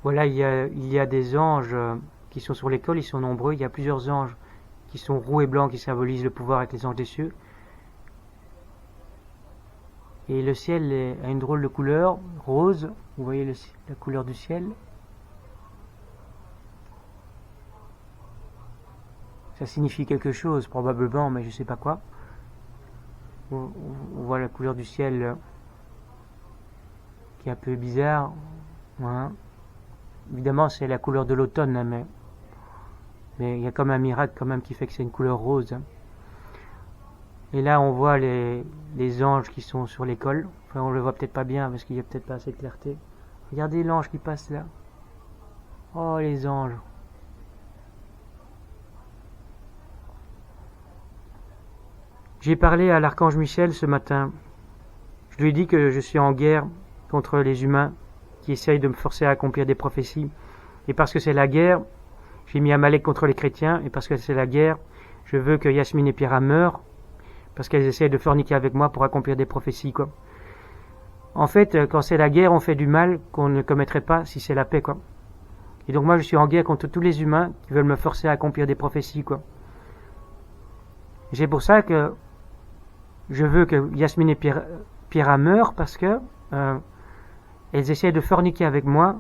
Voilà, il y a des anges qui sont sur l'école, ils sont nombreux. Il y a plusieurs anges qui sont roux et blancs, qui symbolisent le pouvoir avec les anges des cieux. Et le ciel a une drôle de couleur, rose. Vous voyez la couleur du ciel. Ça signifie quelque chose, probablement, mais je ne sais pas quoi. On voit la couleur du ciel qui est un peu bizarre. Voilà. Évidemment, c'est la couleur de l'automne, hein, mais il y a comme un miracle quand même qui fait que c'est une couleur rose. Et là, on voit les anges qui sont sur l'école. Enfin, on le voit peut-être pas bien parce qu'il y a peut-être pas assez de clarté. Regardez l'ange qui passe là. Oh, les anges. J'ai parlé à l'archange Michel ce matin. Je lui ai dit que je suis en guerre contre les humains qui essayent de me forcer à accomplir des prophéties. Et parce que c'est la guerre, j'ai mis Amalek contre les chrétiens. Et parce que c'est la guerre, je veux que Yasmine et Pierra meurent. Parce qu'elles essayent de forniquer avec moi pour accomplir des prophéties, quoi. En fait, quand c'est la guerre, on fait du mal qu'on ne commettrait pas si c'est la paix, quoi. Et donc moi, je suis en guerre contre tous les humains qui veulent me forcer à accomplir des prophéties, quoi. Et c'est pour ça que je veux que Yasmine et Pierra meurent parce que elles essayent de forniquer avec moi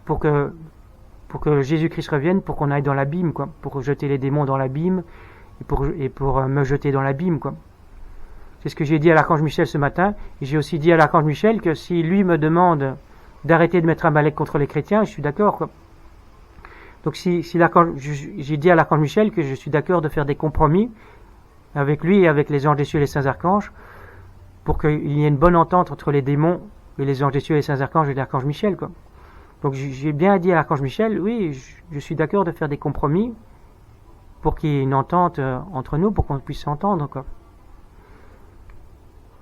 pour que Jésus-Christ revienne, pour qu'on aille dans l'abîme, quoi, pour jeter les démons dans l'abîme et pour me jeter dans l'abîme, quoi. C'est ce que j'ai dit à l'archange Michel ce matin. Et j'ai aussi dit à l'archange Michel que si lui me demande d'arrêter de mettre Amalek contre les chrétiens, je suis d'accord, quoi. Donc si j'ai dit à l'archange Michel que je suis d'accord de faire des compromis avec lui et avec les anges des cieux et les saints archanges pour qu'il y ait une bonne entente entre les démons et les anges des cieux et les saints archanges et l'archange Michel, quoi. Donc j'ai bien dit à l'archange Michel, oui, je suis d'accord de faire des compromis pour qu'il y ait une entente entre nous, pour qu'on puisse s'entendre, quoi.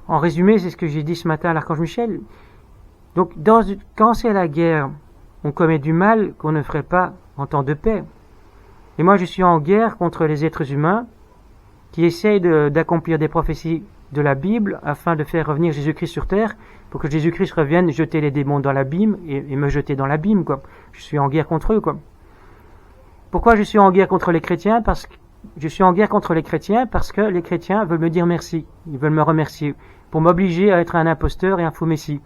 En résumé, c'est ce que j'ai dit ce matin à l'archange Michel. Donc, quand c'est la guerre, on commet du mal qu'on ne ferait pas en temps de paix. Et moi, je suis en guerre contre les êtres humains qui essayent d'accomplir des prophéties de la Bible afin de faire revenir Jésus-Christ sur terre pour que Jésus-Christ revienne jeter les démons dans l'abîme et me jeter dans l'abîme, quoi. Je suis en guerre contre eux, quoi. Pourquoi je suis en guerre contre les chrétiens? Je suis en guerre contre les chrétiens parce que les chrétiens veulent me dire merci. Ils veulent me remercier pour m'obliger à être un imposteur et un faux messie.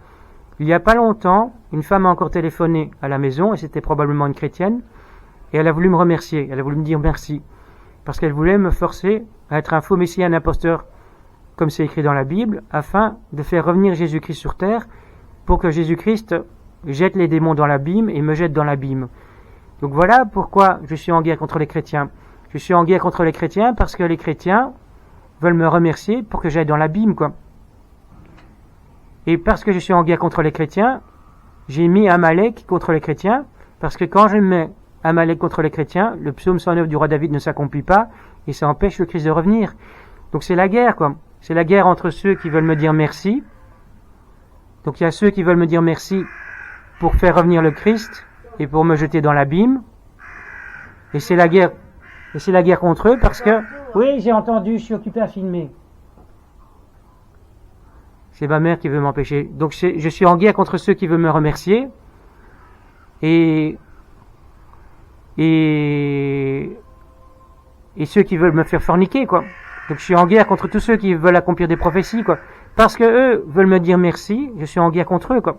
Il y a pas longtemps, une femme a encore téléphoné à la maison, et c'était probablement une chrétienne, et elle a voulu me remercier, elle a voulu me dire merci, parce qu'elle voulait me forcer à être un faux messie, un imposteur, comme c'est écrit dans la Bible, afin de faire revenir Jésus-Christ sur terre, pour que Jésus-Christ jette les démons dans l'abîme et me jette dans l'abîme. Donc voilà pourquoi je suis en guerre contre les chrétiens. Je suis en guerre contre les chrétiens parce que les chrétiens veulent me remercier pour que j'aille dans l'abîme, quoi. Et parce que je suis en guerre contre les chrétiens, j'ai mis Amalek contre les chrétiens, parce que quand je mets Amalek contre les chrétiens, le psaume 109 du roi David ne s'accomplit pas, et ça empêche le Christ de revenir. Donc c'est la guerre, quoi. C'est la guerre entre ceux qui veulent me dire merci. Donc il y a ceux qui veulent me dire merci pour faire revenir le Christ, et pour me jeter dans l'abîme. Et c'est la guerre contre eux, parce que... Oui, j'ai entendu, je suis occupé à filmer. C'est ma mère qui veut m'empêcher. Donc je suis en guerre contre ceux qui veulent me remercier et ceux qui veulent me faire forniquer, quoi. Donc je suis en guerre contre tous ceux qui veulent accomplir des prophéties, quoi. Parce que eux veulent me dire merci, je suis en guerre contre eux, quoi.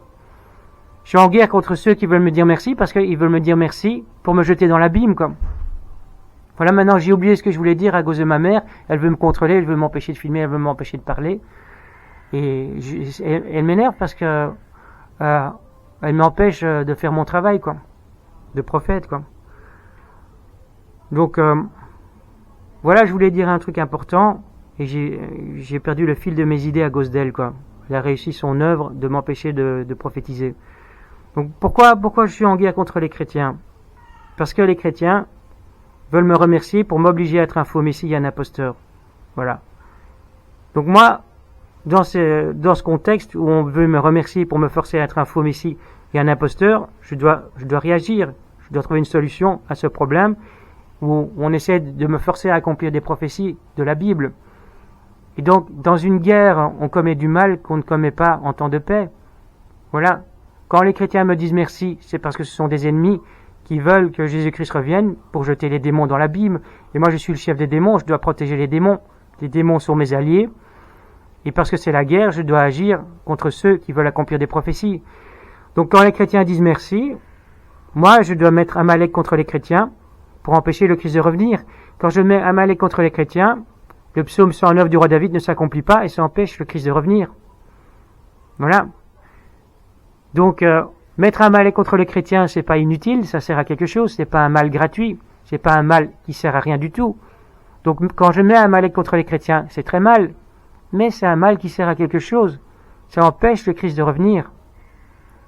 Je suis en guerre contre ceux qui veulent me dire merci parce qu'ils veulent me dire merci pour me jeter dans l'abîme, quoi. Voilà, maintenant j'ai oublié ce que je voulais dire à cause de ma mère. Elle veut me contrôler, elle veut m'empêcher de filmer, elle veut m'empêcher de parler. Et elle m'énerve parce que elle m'empêche de faire mon travail, quoi, de prophète, quoi. Donc voilà, je voulais dire un truc important et j'ai perdu le fil de mes idées à cause d'elle, quoi. Elle a réussi son œuvre de m'empêcher de prophétiser. Donc pourquoi je suis en guerre contre les chrétiens? Parce que les chrétiens veulent me remercier pour m'obliger à être un faux messie et un imposteur. Voilà. Donc moi, dans ce contexte où on veut me remercier pour me forcer à être un faux messie et un imposteur, je dois réagir. Je dois trouver une solution à ce problème où on essaie de me forcer à accomplir des prophéties de la Bible. Et donc, dans une guerre, on commet du mal qu'on ne commet pas en temps de paix. Voilà. Quand les chrétiens me disent merci, c'est parce que ce sont des ennemis qui veulent que Jésus-Christ revienne pour jeter les démons dans l'abîme. Et moi, je suis le chef des démons, je dois protéger les démons. Les démons sont mes alliés. Et parce que c'est la guerre, je dois agir contre ceux qui veulent accomplir des prophéties. Donc quand les chrétiens disent merci, moi, je dois mettre Amalek contre les chrétiens pour empêcher le Christ de revenir. Quand je mets Amalek contre les chrétiens, le psaume 109 du roi David ne s'accomplit pas et ça empêche le Christ de revenir. Voilà. Donc, mettre un mal contre les chrétiens, c'est pas inutile, ça sert à quelque chose, c'est pas un mal gratuit, c'est pas un mal qui sert à rien du tout. Donc, quand je mets un mal contre les chrétiens, c'est très mal, mais c'est un mal qui sert à quelque chose. Ça empêche le Christ de revenir.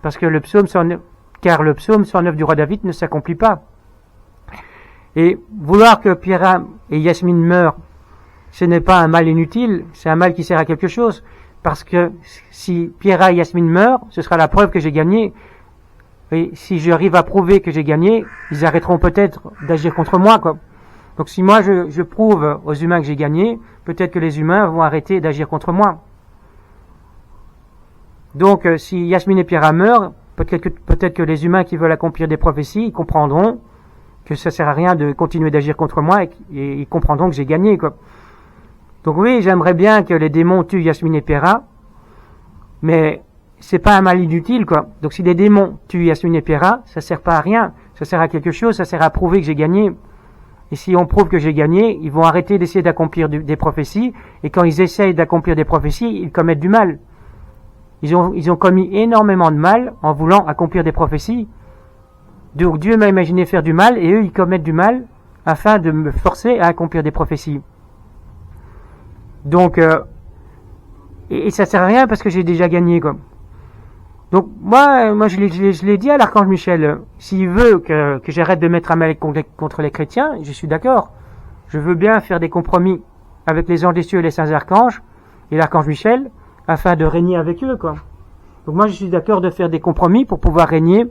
Parce que car le psaume 109 du roi David ne s'accomplit pas. Et vouloir que Pierre et Yasmine meurent, ce n'est pas un mal inutile, c'est un mal qui sert à quelque chose. Parce que si Pierre et Yasmine meurent, ce sera la preuve que j'ai gagné. Et si j'arrive à prouver que j'ai gagné, ils arrêteront peut-être d'agir contre moi, quoi. Donc si moi je prouve aux humains que j'ai gagné, peut-être que les humains vont arrêter d'agir contre moi. Donc si Yasmine et Pierre meurent, peut-être que les humains qui veulent accomplir des prophéties, ils comprendront que ça sert à rien de continuer d'agir contre moi et ils comprendront que j'ai gagné, quoi. Donc oui, j'aimerais bien que les démons tuent Yasmine et Pierre, mais c'est pas un mal inutile, quoi. Donc si les démons tuent Yasmine et Pierre, ça sert pas à rien, ça sert à quelque chose, ça sert à prouver que j'ai gagné. Et si on prouve que j'ai gagné, ils vont arrêter d'essayer d'accomplir des prophéties, et quand ils essayent d'accomplir des prophéties, ils commettent du mal. Ils ont commis énormément de mal en voulant accomplir des prophéties. Donc Dieu m'a imaginé faire du mal, et eux ils commettent du mal afin de me forcer à accomplir des prophéties. Donc, et ça sert à rien parce que j'ai déjà gagné, quoi. Donc, moi, je l'ai dit à l'archange Michel, s'il veut que j'arrête de mettre Amalek contre les chrétiens, je suis d'accord. Je veux bien faire des compromis avec les anges des cieux et les saints archanges et l'archange Michel afin de régner avec eux, quoi. Donc moi, je suis d'accord de faire des compromis pour pouvoir régner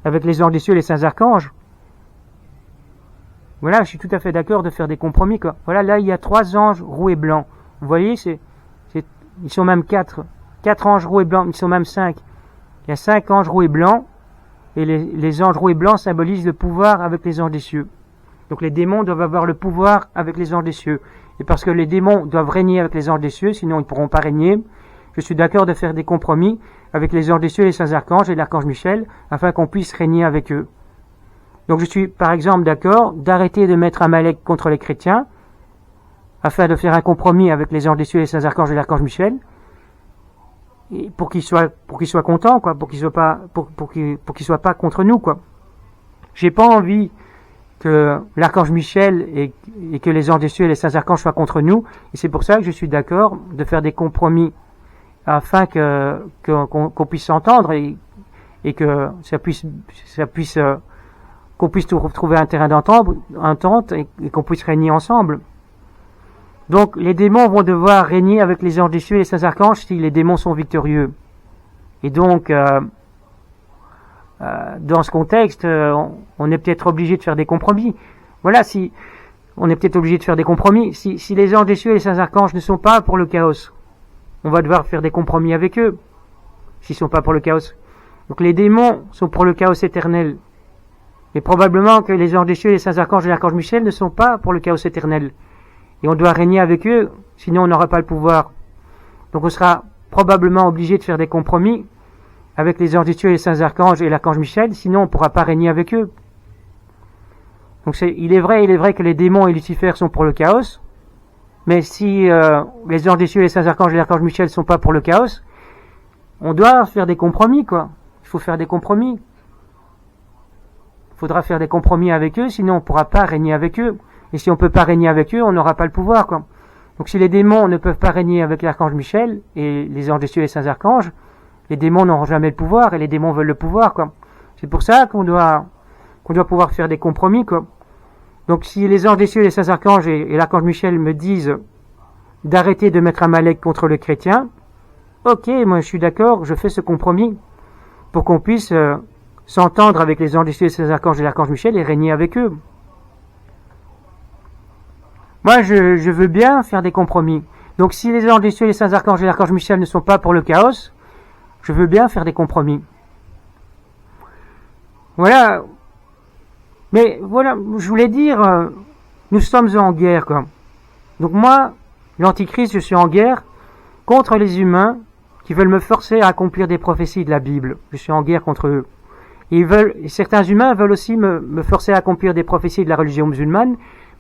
avec les anges des cieux et les saints archanges. Voilà, je suis tout à fait d'accord de faire des compromis, quoi. Voilà, là, il y a 3 anges roux et blancs. Vous voyez, ils sont même 4. 4 anges roux et blancs, ils sont même 5. Il y a 5 anges roux et blancs, et les anges roux et blancs symbolisent le pouvoir avec les anges des cieux. Donc les démons doivent avoir le pouvoir avec les anges des cieux. Et parce que les démons doivent régner avec les anges des cieux, sinon ils ne pourront pas régner, je suis d'accord de faire des compromis avec les anges des cieux, les saints archanges et l'archange Michel, afin qu'on puisse régner avec eux. Donc je suis par exemple d'accord d'arrêter de mettre Amalek contre les chrétiens, afin de faire un compromis avec les anges des cieux, les saints archanges et l'archange Michel, et pour qu'ils soient contents, quoi, pour qu'ils soient pas contre nous, quoi. J'ai pas envie que l'archange Michel et que les anges des cieux et les saints archanges soient contre nous, et c'est pour ça que je suis d'accord de faire des compromis afin qu'on puisse s'entendre et que qu'on puisse trouver un terrain d'entente et qu'on puisse régner ensemble. Donc les démons vont devoir régner avec les anges des cieux et les saints archanges si les démons sont victorieux. Et donc, dans ce contexte, on est peut-être obligé de faire des compromis. Voilà, si on est peut-être obligé de faire des compromis. Si les anges des cieux et les saints archanges ne sont pas pour le chaos, on va devoir faire des compromis avec eux, s'ils ne sont pas pour le chaos. Donc les démons sont pour le chaos éternel. Et probablement que les anges des cieux et les saints archanges et l'archange Michel ne sont pas pour le chaos éternel. Et on doit régner avec eux, sinon on n'aura pas le pouvoir. Donc on sera probablement obligé de faire des compromis avec les anges des cieux et les saints archanges et l'archange Michel, sinon on ne pourra pas régner avec eux. Donc il est vrai que les démons et Lucifer sont pour le chaos, mais si les anges des cieux, les saints archanges et l'archange Michel sont pas pour le chaos, on doit faire des compromis, quoi. Il faut faire des compromis. Il faudra faire des compromis avec eux, sinon on ne pourra pas régner avec eux. Et si on ne peut pas régner avec eux, on n'aura pas le pouvoir, quoi. Donc si les démons ne peuvent pas régner avec l'archange Michel et les anges des cieux et les saints archanges, les démons n'auront jamais le pouvoir et les démons veulent le pouvoir, quoi. C'est pour ça qu'on doit pouvoir faire des compromis, quoi. Donc si les anges des cieux, les saints archanges et l'archange Michel me disent d'arrêter de mettre Amalek contre le chrétien, ok, moi je suis d'accord, je fais ce compromis pour qu'on puisse s'entendre avec les anges des cieux, les saints archanges et l'archange Michel et régner avec eux. Moi je veux bien faire des compromis. Donc si les anges des cieux, les saints archanges et l'archange Michel ne sont pas pour le chaos, je veux bien faire des compromis. Voilà. Mais voilà, je voulais dire, nous sommes en guerre, quoi. Donc moi, l'Antichrist, je suis en guerre contre les humains qui veulent me forcer à accomplir des prophéties de la Bible. Je suis en guerre contre eux. Et certains humains veulent aussi me forcer à accomplir des prophéties de la religion musulmane,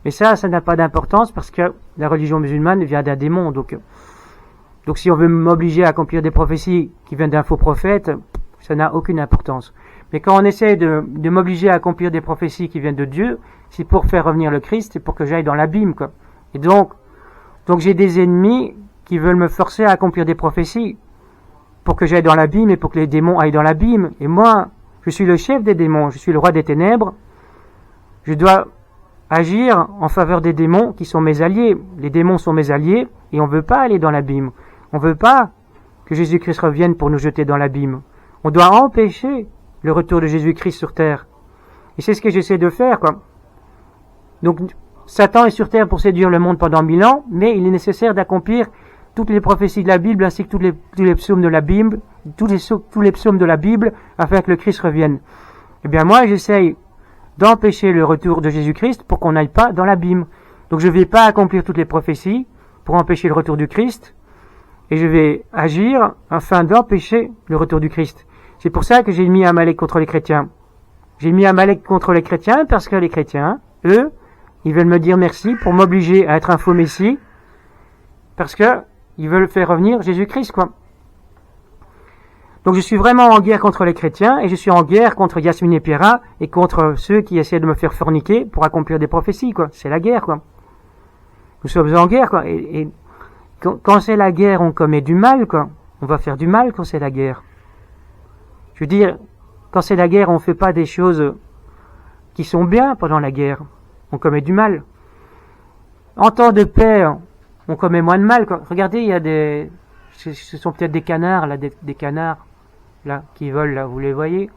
mais ça n'a pas d'importance parce que la religion musulmane vient d'un démon. Donc si on veut m'obliger à accomplir des prophéties qui viennent d'un faux prophète, ça n'a aucune importance. Mais quand on essaie de m'obliger à accomplir des prophéties qui viennent de Dieu, c'est pour faire revenir le Christ, c'est pour que j'aille dans l'abîme, quoi. Et donc j'ai des ennemis qui veulent me forcer à accomplir des prophéties pour que j'aille dans l'abîme et pour que les démons aillent dans l'abîme. Et moi, je suis le chef des démons, je suis le roi des ténèbres. Je dois agir en faveur des démons qui sont mes alliés. Les démons sont mes alliés et on ne veut pas aller dans l'abîme. On ne veut pas que Jésus-Christ revienne pour nous jeter dans l'abîme. On doit empêcher le retour de Jésus-Christ sur terre. Et c'est ce que j'essaie de faire, quoi. Donc, Satan est sur terre pour séduire le monde pendant 1000 ans, mais il est nécessaire d'accomplir toutes les prophéties de la Bible ainsi que tous les psaumes de la Bible, tous les psaumes de la Bible, afin que le Christ revienne. Eh bien, moi, j'essaye d'empêcher le retour de Jésus-Christ pour qu'on n'aille pas dans l'abîme. Donc, je ne vais pas accomplir toutes les prophéties pour empêcher le retour du Christ, et je vais agir afin d'empêcher le retour du Christ. C'est pour ça que j'ai mis Amalek contre les chrétiens. J'ai mis Amalek contre les chrétiens parce que les chrétiens, eux, ils veulent me dire merci pour m'obliger à être un faux messie, parce que ils veulent faire revenir Jésus-Christ, quoi. Donc je suis vraiment en guerre contre les chrétiens, et je suis en guerre contre Yasmine et Pierra, et contre ceux qui essaient de me faire forniquer pour accomplir des prophéties, quoi. C'est la guerre, quoi. Nous sommes en guerre, quoi. Et quand c'est la guerre, on commet du mal, quoi. On va faire du mal quand c'est la guerre. Je veux dire, quand c'est la guerre, on ne fait pas des choses qui sont bien pendant la guerre. On commet du mal. En temps de paix, on commet moins de mal, quoi. Regardez, il y a ce sont peut-être des canards, là, des canards, là, qui volent, là, vous les voyez?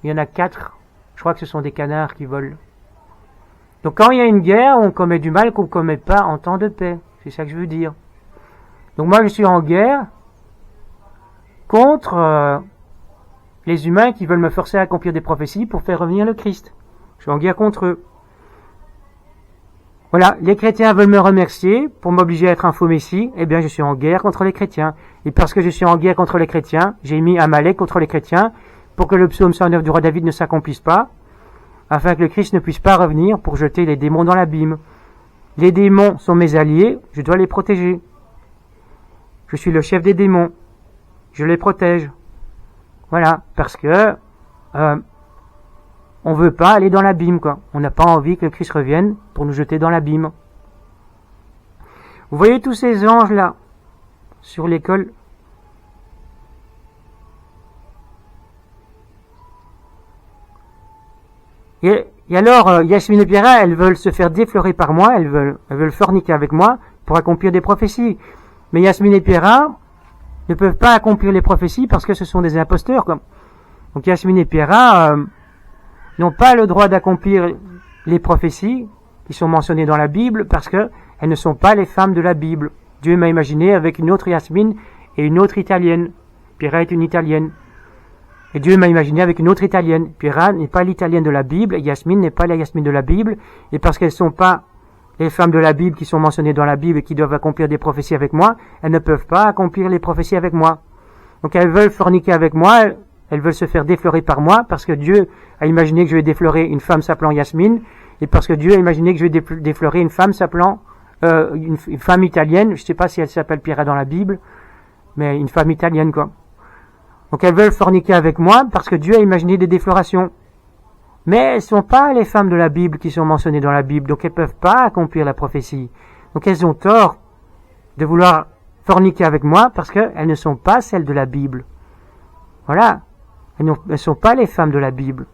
Il y en a 4. Je crois que ce sont des canards qui volent. Donc quand il y a une guerre, on commet du mal qu'on ne commet pas en temps de paix. C'est ça que je veux dire. Donc moi, je suis en guerre contre les humains qui veulent me forcer à accomplir des prophéties pour faire revenir le Christ. Je suis en guerre contre eux. Voilà, les chrétiens veulent me remercier pour m'obliger à être un faux messie. Eh bien, je suis en guerre contre les chrétiens. Et parce que je suis en guerre contre les chrétiens, j'ai mis Amalek contre les chrétiens pour que le psaume 109 du roi David ne s'accomplisse pas, afin que le Christ ne puisse pas revenir pour jeter les démons dans l'abîme. Les démons sont mes alliés, je dois les protéger. Je suis le chef des démons, je les protège. Voilà, parce que on veut pas aller dans l'abîme, quoi. On n'a pas envie que le Christ revienne pour nous jeter dans l'abîme. Vous voyez tous ces anges-là sur l'école. Et alors, Yasmine et Pierra, elles veulent se faire déflorer par moi, elles veulent forniquer avec moi pour accomplir des prophéties. Mais Yasmine et Pierra ne peuvent pas accomplir les prophéties parce que ce sont des imposteurs, quoi. Donc Yasmine et Pierra n'ont pas le droit d'accomplir les prophéties qui sont mentionnées dans la Bible parce que elles ne sont pas les femmes de la Bible. Dieu m'a imaginé avec une autre Yasmine et une autre italienne. Pierra est une italienne. Et Dieu m'a imaginé avec une autre italienne. Pierra n'est pas l'italienne de la Bible, et Yasmine n'est pas la Yasmine de la Bible, et parce qu'elles ne sont pas les femmes de la Bible qui sont mentionnées dans la Bible et qui doivent accomplir des prophéties avec moi, elles ne peuvent pas accomplir les prophéties avec moi. Donc elles veulent forniquer avec moi, elles veulent se faire déflorer par moi, parce que Dieu a imaginé que je vais déflorer une femme s'appelant Yasmine, et parce que Dieu a imaginé que je vais déflorer une femme s'appelant une femme italienne, je ne sais pas si elle s'appelle Pierra dans la Bible, mais une femme italienne, quoi. Donc elles veulent forniquer avec moi parce que Dieu a imaginé des déflorations. Mais elles ne sont pas les femmes de la Bible qui sont mentionnées dans la Bible, donc elles ne peuvent pas accomplir la prophétie. Donc elles ont tort de vouloir forniquer avec moi parce qu'elles ne sont pas celles de la Bible. Voilà. Elles ne sont pas les femmes de la Bible.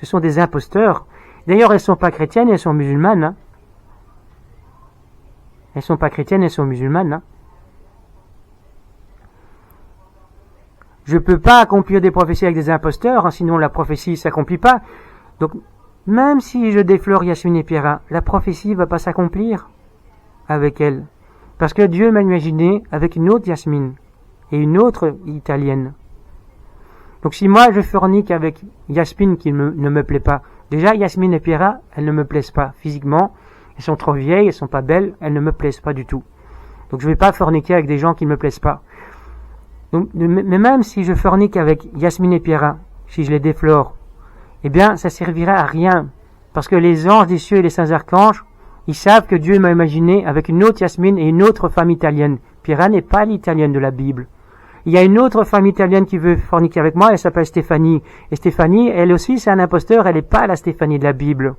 Ce sont des imposteurs. D'ailleurs, elles ne sont pas chrétiennes, elles sont musulmanes. Hein. Elles ne sont pas chrétiennes, elles sont musulmanes. Hein. Je ne peux pas accomplir des prophéties avec des imposteurs, hein, sinon la prophétie ne s'accomplit pas. Donc, même si je déflore Yasmine et Pierra, la prophétie ne va pas s'accomplir avec elle. Parce que Dieu m'a imaginé avec une autre Yasmine et une autre italienne. Donc si moi je fornique avec Yasmine qui ne me plaît pas, déjà Yasmine et Pierra, elles ne me plaisent pas physiquement, elles sont trop vieilles, elles sont pas belles, elles ne me plaisent pas du tout. Donc je vais pas forniquer avec des gens qui ne me plaisent pas. Donc, mais même si je fornique avec Yasmine et Pierra, si je les déflore, eh bien ça servira à rien, parce que les anges des cieux et les saints archanges, ils savent que Dieu m'a imaginé avec une autre Yasmine et une autre femme italienne. Pierra n'est pas l'italienne de la Bible. Il y a une autre femme italienne qui veut forniquer avec moi, elle s'appelle Stéphanie. Et Stéphanie, elle aussi, c'est un imposteur, elle n'est pas la Stéphanie de la Bible.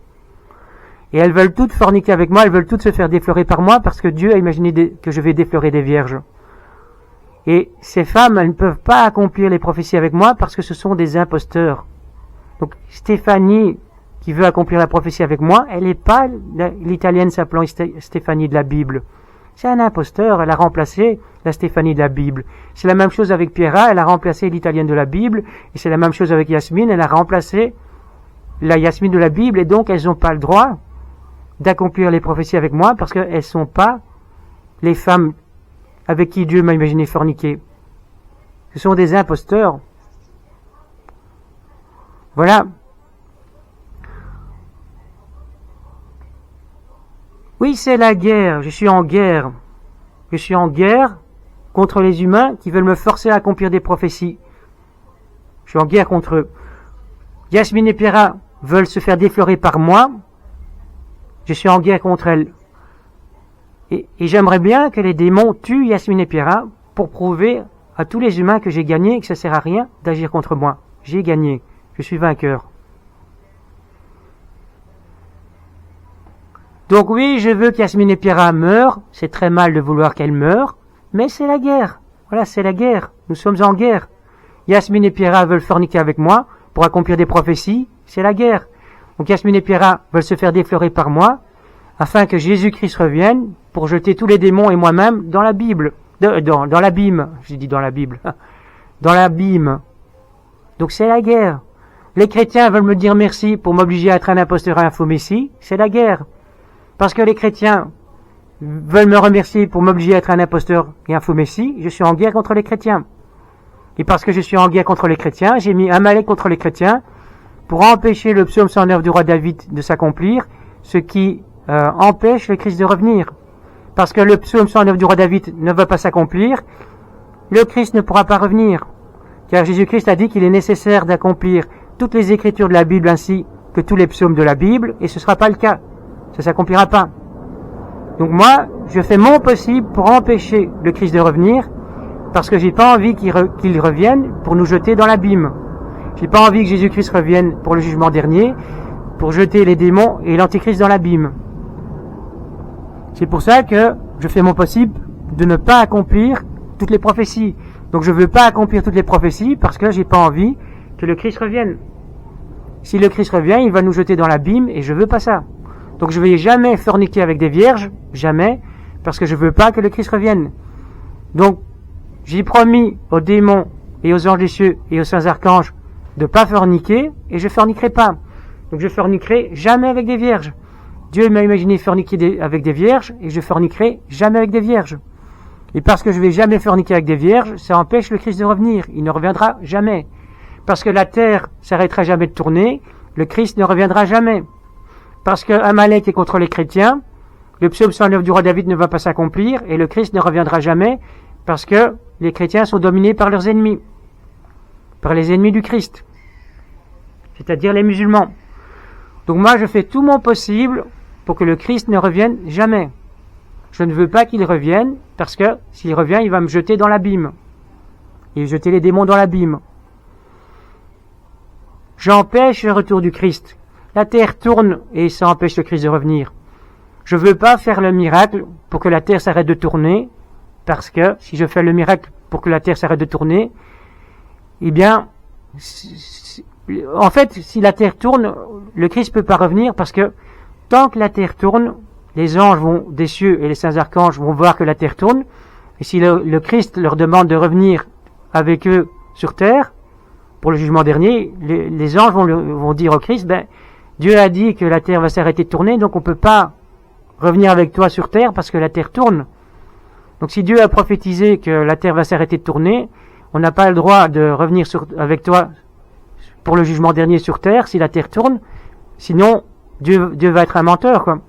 Et elles veulent toutes forniquer avec moi, elles veulent toutes se faire déflorer par moi, parce que Dieu a imaginé que je vais déflorer des vierges. Et ces femmes, elles ne peuvent pas accomplir les prophéties avec moi, parce que ce sont des imposteurs. Donc Stéphanie, qui veut accomplir la prophétie avec moi, elle n'est pas l'italienne s'appelant Stéphanie de la Bible. C'est un imposteur, elle a remplacé la Stéphanie de la Bible. C'est la même chose avec Pierra, elle a remplacé l'italienne de la Bible, et c'est la même chose avec Yasmine, elle a remplacé la Yasmine de la Bible, et donc elles n'ont pas le droit d'accomplir les prophéties avec moi, parce qu'elles ne sont pas les femmes avec qui Dieu m'a imaginé forniquer. Ce sont des imposteurs. Voilà. Oui, c'est la guerre. Je suis en guerre. Je suis en guerre contre les humains qui veulent me forcer à accomplir des prophéties. Je suis en guerre contre eux. Yasmine et Pierra veulent se faire déflorer par moi. Je suis en guerre contre elles. Et j'aimerais bien que les démons tuent Yasmine et Pierra pour prouver à tous les humains que j'ai gagné et que ça sert à rien d'agir contre moi. J'ai gagné. Je suis vainqueur. Donc oui, je veux qu'Yasmine et Pierra meurent. C'est très mal de vouloir qu'elles meurent. Mais c'est la guerre. Voilà, c'est la guerre. Nous sommes en guerre. Yasmine et Pierra veulent forniquer avec moi pour accomplir des prophéties. C'est la guerre. Donc Yasmine et Pierra veulent se faire déflorer par moi afin que Jésus-Christ revienne pour jeter tous les démons et moi-même dans la Bible. Dans l'abîme. J'ai dit dans la Bible. Dans l'abîme. Donc c'est la guerre. Les chrétiens veulent me dire merci pour m'obliger à être un imposteur et un faux messie. C'est la guerre. Parce que les chrétiens veulent me remercier pour m'obliger à être un imposteur et un faux messie, je suis en guerre contre les chrétiens. Et parce que je suis en guerre contre les chrétiens, j'ai mis Amalek contre les chrétiens pour empêcher le psaume 109 du roi David de s'accomplir, ce qui empêche le Christ de revenir. Parce que le psaume 109 du roi David ne va pas s'accomplir, le Christ ne pourra pas revenir. Car Jésus-Christ a dit qu'il est nécessaire d'accomplir toutes les écritures de la Bible ainsi que tous les psaumes de la Bible, et ce ne sera pas le cas. Ça s'accomplira pas. Donc moi, je fais mon possible pour empêcher le Christ de revenir, parce que j'ai pas envie qu'il revienne pour nous jeter dans l'abîme. J'ai pas envie que Jésus-Christ revienne pour le jugement dernier, pour jeter les démons et l'antichrist dans l'abîme. C'est pour ça que je fais mon possible de ne pas accomplir toutes les prophéties. Donc je veux pas accomplir toutes les prophéties parce que j'ai pas envie que le Christ revienne. Si le Christ revient, il va nous jeter dans l'abîme et je veux pas ça. Donc je ne vais jamais forniquer avec des vierges, jamais, parce que je veux pas que le Christ revienne. Donc j'ai promis aux démons et aux anges des cieux et aux saints archanges de pas forniquer et je forniquerai pas. Donc je forniquerai jamais avec des vierges. Dieu m'a imaginé forniquer avec des vierges et je forniquerai jamais avec des vierges. Et parce que je vais jamais forniquer avec des vierges, ça empêche le Christ de revenir. Il ne reviendra jamais. Parce que la terre s'arrêtera jamais de tourner, le Christ ne reviendra jamais. Parce que Amalek est contre les chrétiens, le psaume 109 du roi David ne va pas s'accomplir et le Christ ne reviendra jamais parce que les chrétiens sont dominés par leurs ennemis, par les ennemis du Christ, c'est-à-dire les musulmans. Donc moi je fais tout mon possible pour que le Christ ne revienne jamais. Je ne veux pas qu'il revienne parce que s'il revient, il va me jeter dans l'abîme et jeter les démons dans l'abîme. J'empêche le retour du Christ. La terre tourne et ça empêche le Christ de revenir. Je ne veux pas faire le miracle pour que la terre s'arrête de tourner, parce que si je fais le miracle pour que la terre s'arrête de tourner, eh bien, en fait, si la terre tourne, le Christ ne peut pas revenir parce que tant que la terre tourne, les anges des cieux et les saints archanges vont voir que la terre tourne, et si le Christ leur demande de revenir avec eux sur terre, pour le jugement dernier, les anges vont dire au Christ, Dieu a dit que la terre va s'arrêter de tourner, donc on ne peut pas revenir avec toi sur terre parce que la terre tourne. Donc si Dieu a prophétisé que la terre va s'arrêter de tourner, on n'a pas le droit de revenir avec toi pour le jugement dernier sur terre, si la terre tourne, sinon Dieu va être un menteur, quoi.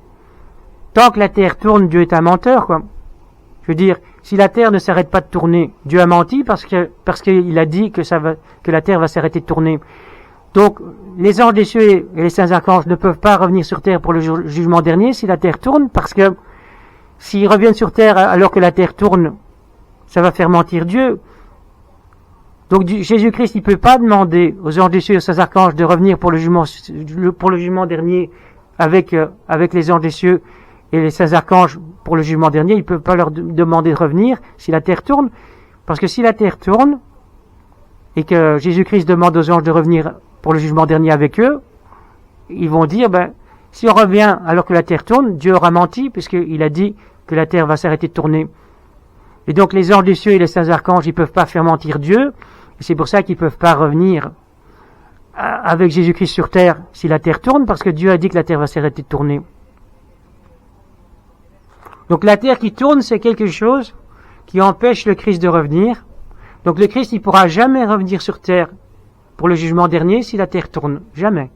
Tant que la terre tourne, Dieu est un menteur, quoi. Je veux dire, si la terre ne s'arrête pas de tourner, Dieu a menti parce qu'il a dit que la terre va s'arrêter de tourner. Donc, les anges des cieux et les saints archanges ne peuvent pas revenir sur terre pour le jugement dernier si la terre tourne, parce que s'ils reviennent sur terre alors que la terre tourne, ça va faire mentir Dieu. Donc Jésus-Christ, il peut pas demander aux anges des cieux et aux saints archanges de revenir pour le jugement dernier avec les anges des cieux et les saints archanges pour le jugement dernier. Il peut pas leur demander de revenir si la terre tourne, parce que si la terre tourne et que Jésus-Christ demande aux anges de revenir pour le jugement dernier avec eux, ils vont dire, si on revient alors que la terre tourne, Dieu aura menti puisqu'il a dit que la terre va s'arrêter de tourner. Et donc les anges des cieux et les saints archanges, ils peuvent pas faire mentir Dieu. Et c'est pour ça qu'ils peuvent pas revenir avec Jésus-Christ sur terre si la terre tourne, parce que Dieu a dit que la terre va s'arrêter de tourner. Donc la terre qui tourne, c'est quelque chose qui empêche le Christ de revenir. Donc le Christ, il pourra jamais revenir sur terre pour le jugement dernier si la terre tourne. Jamais.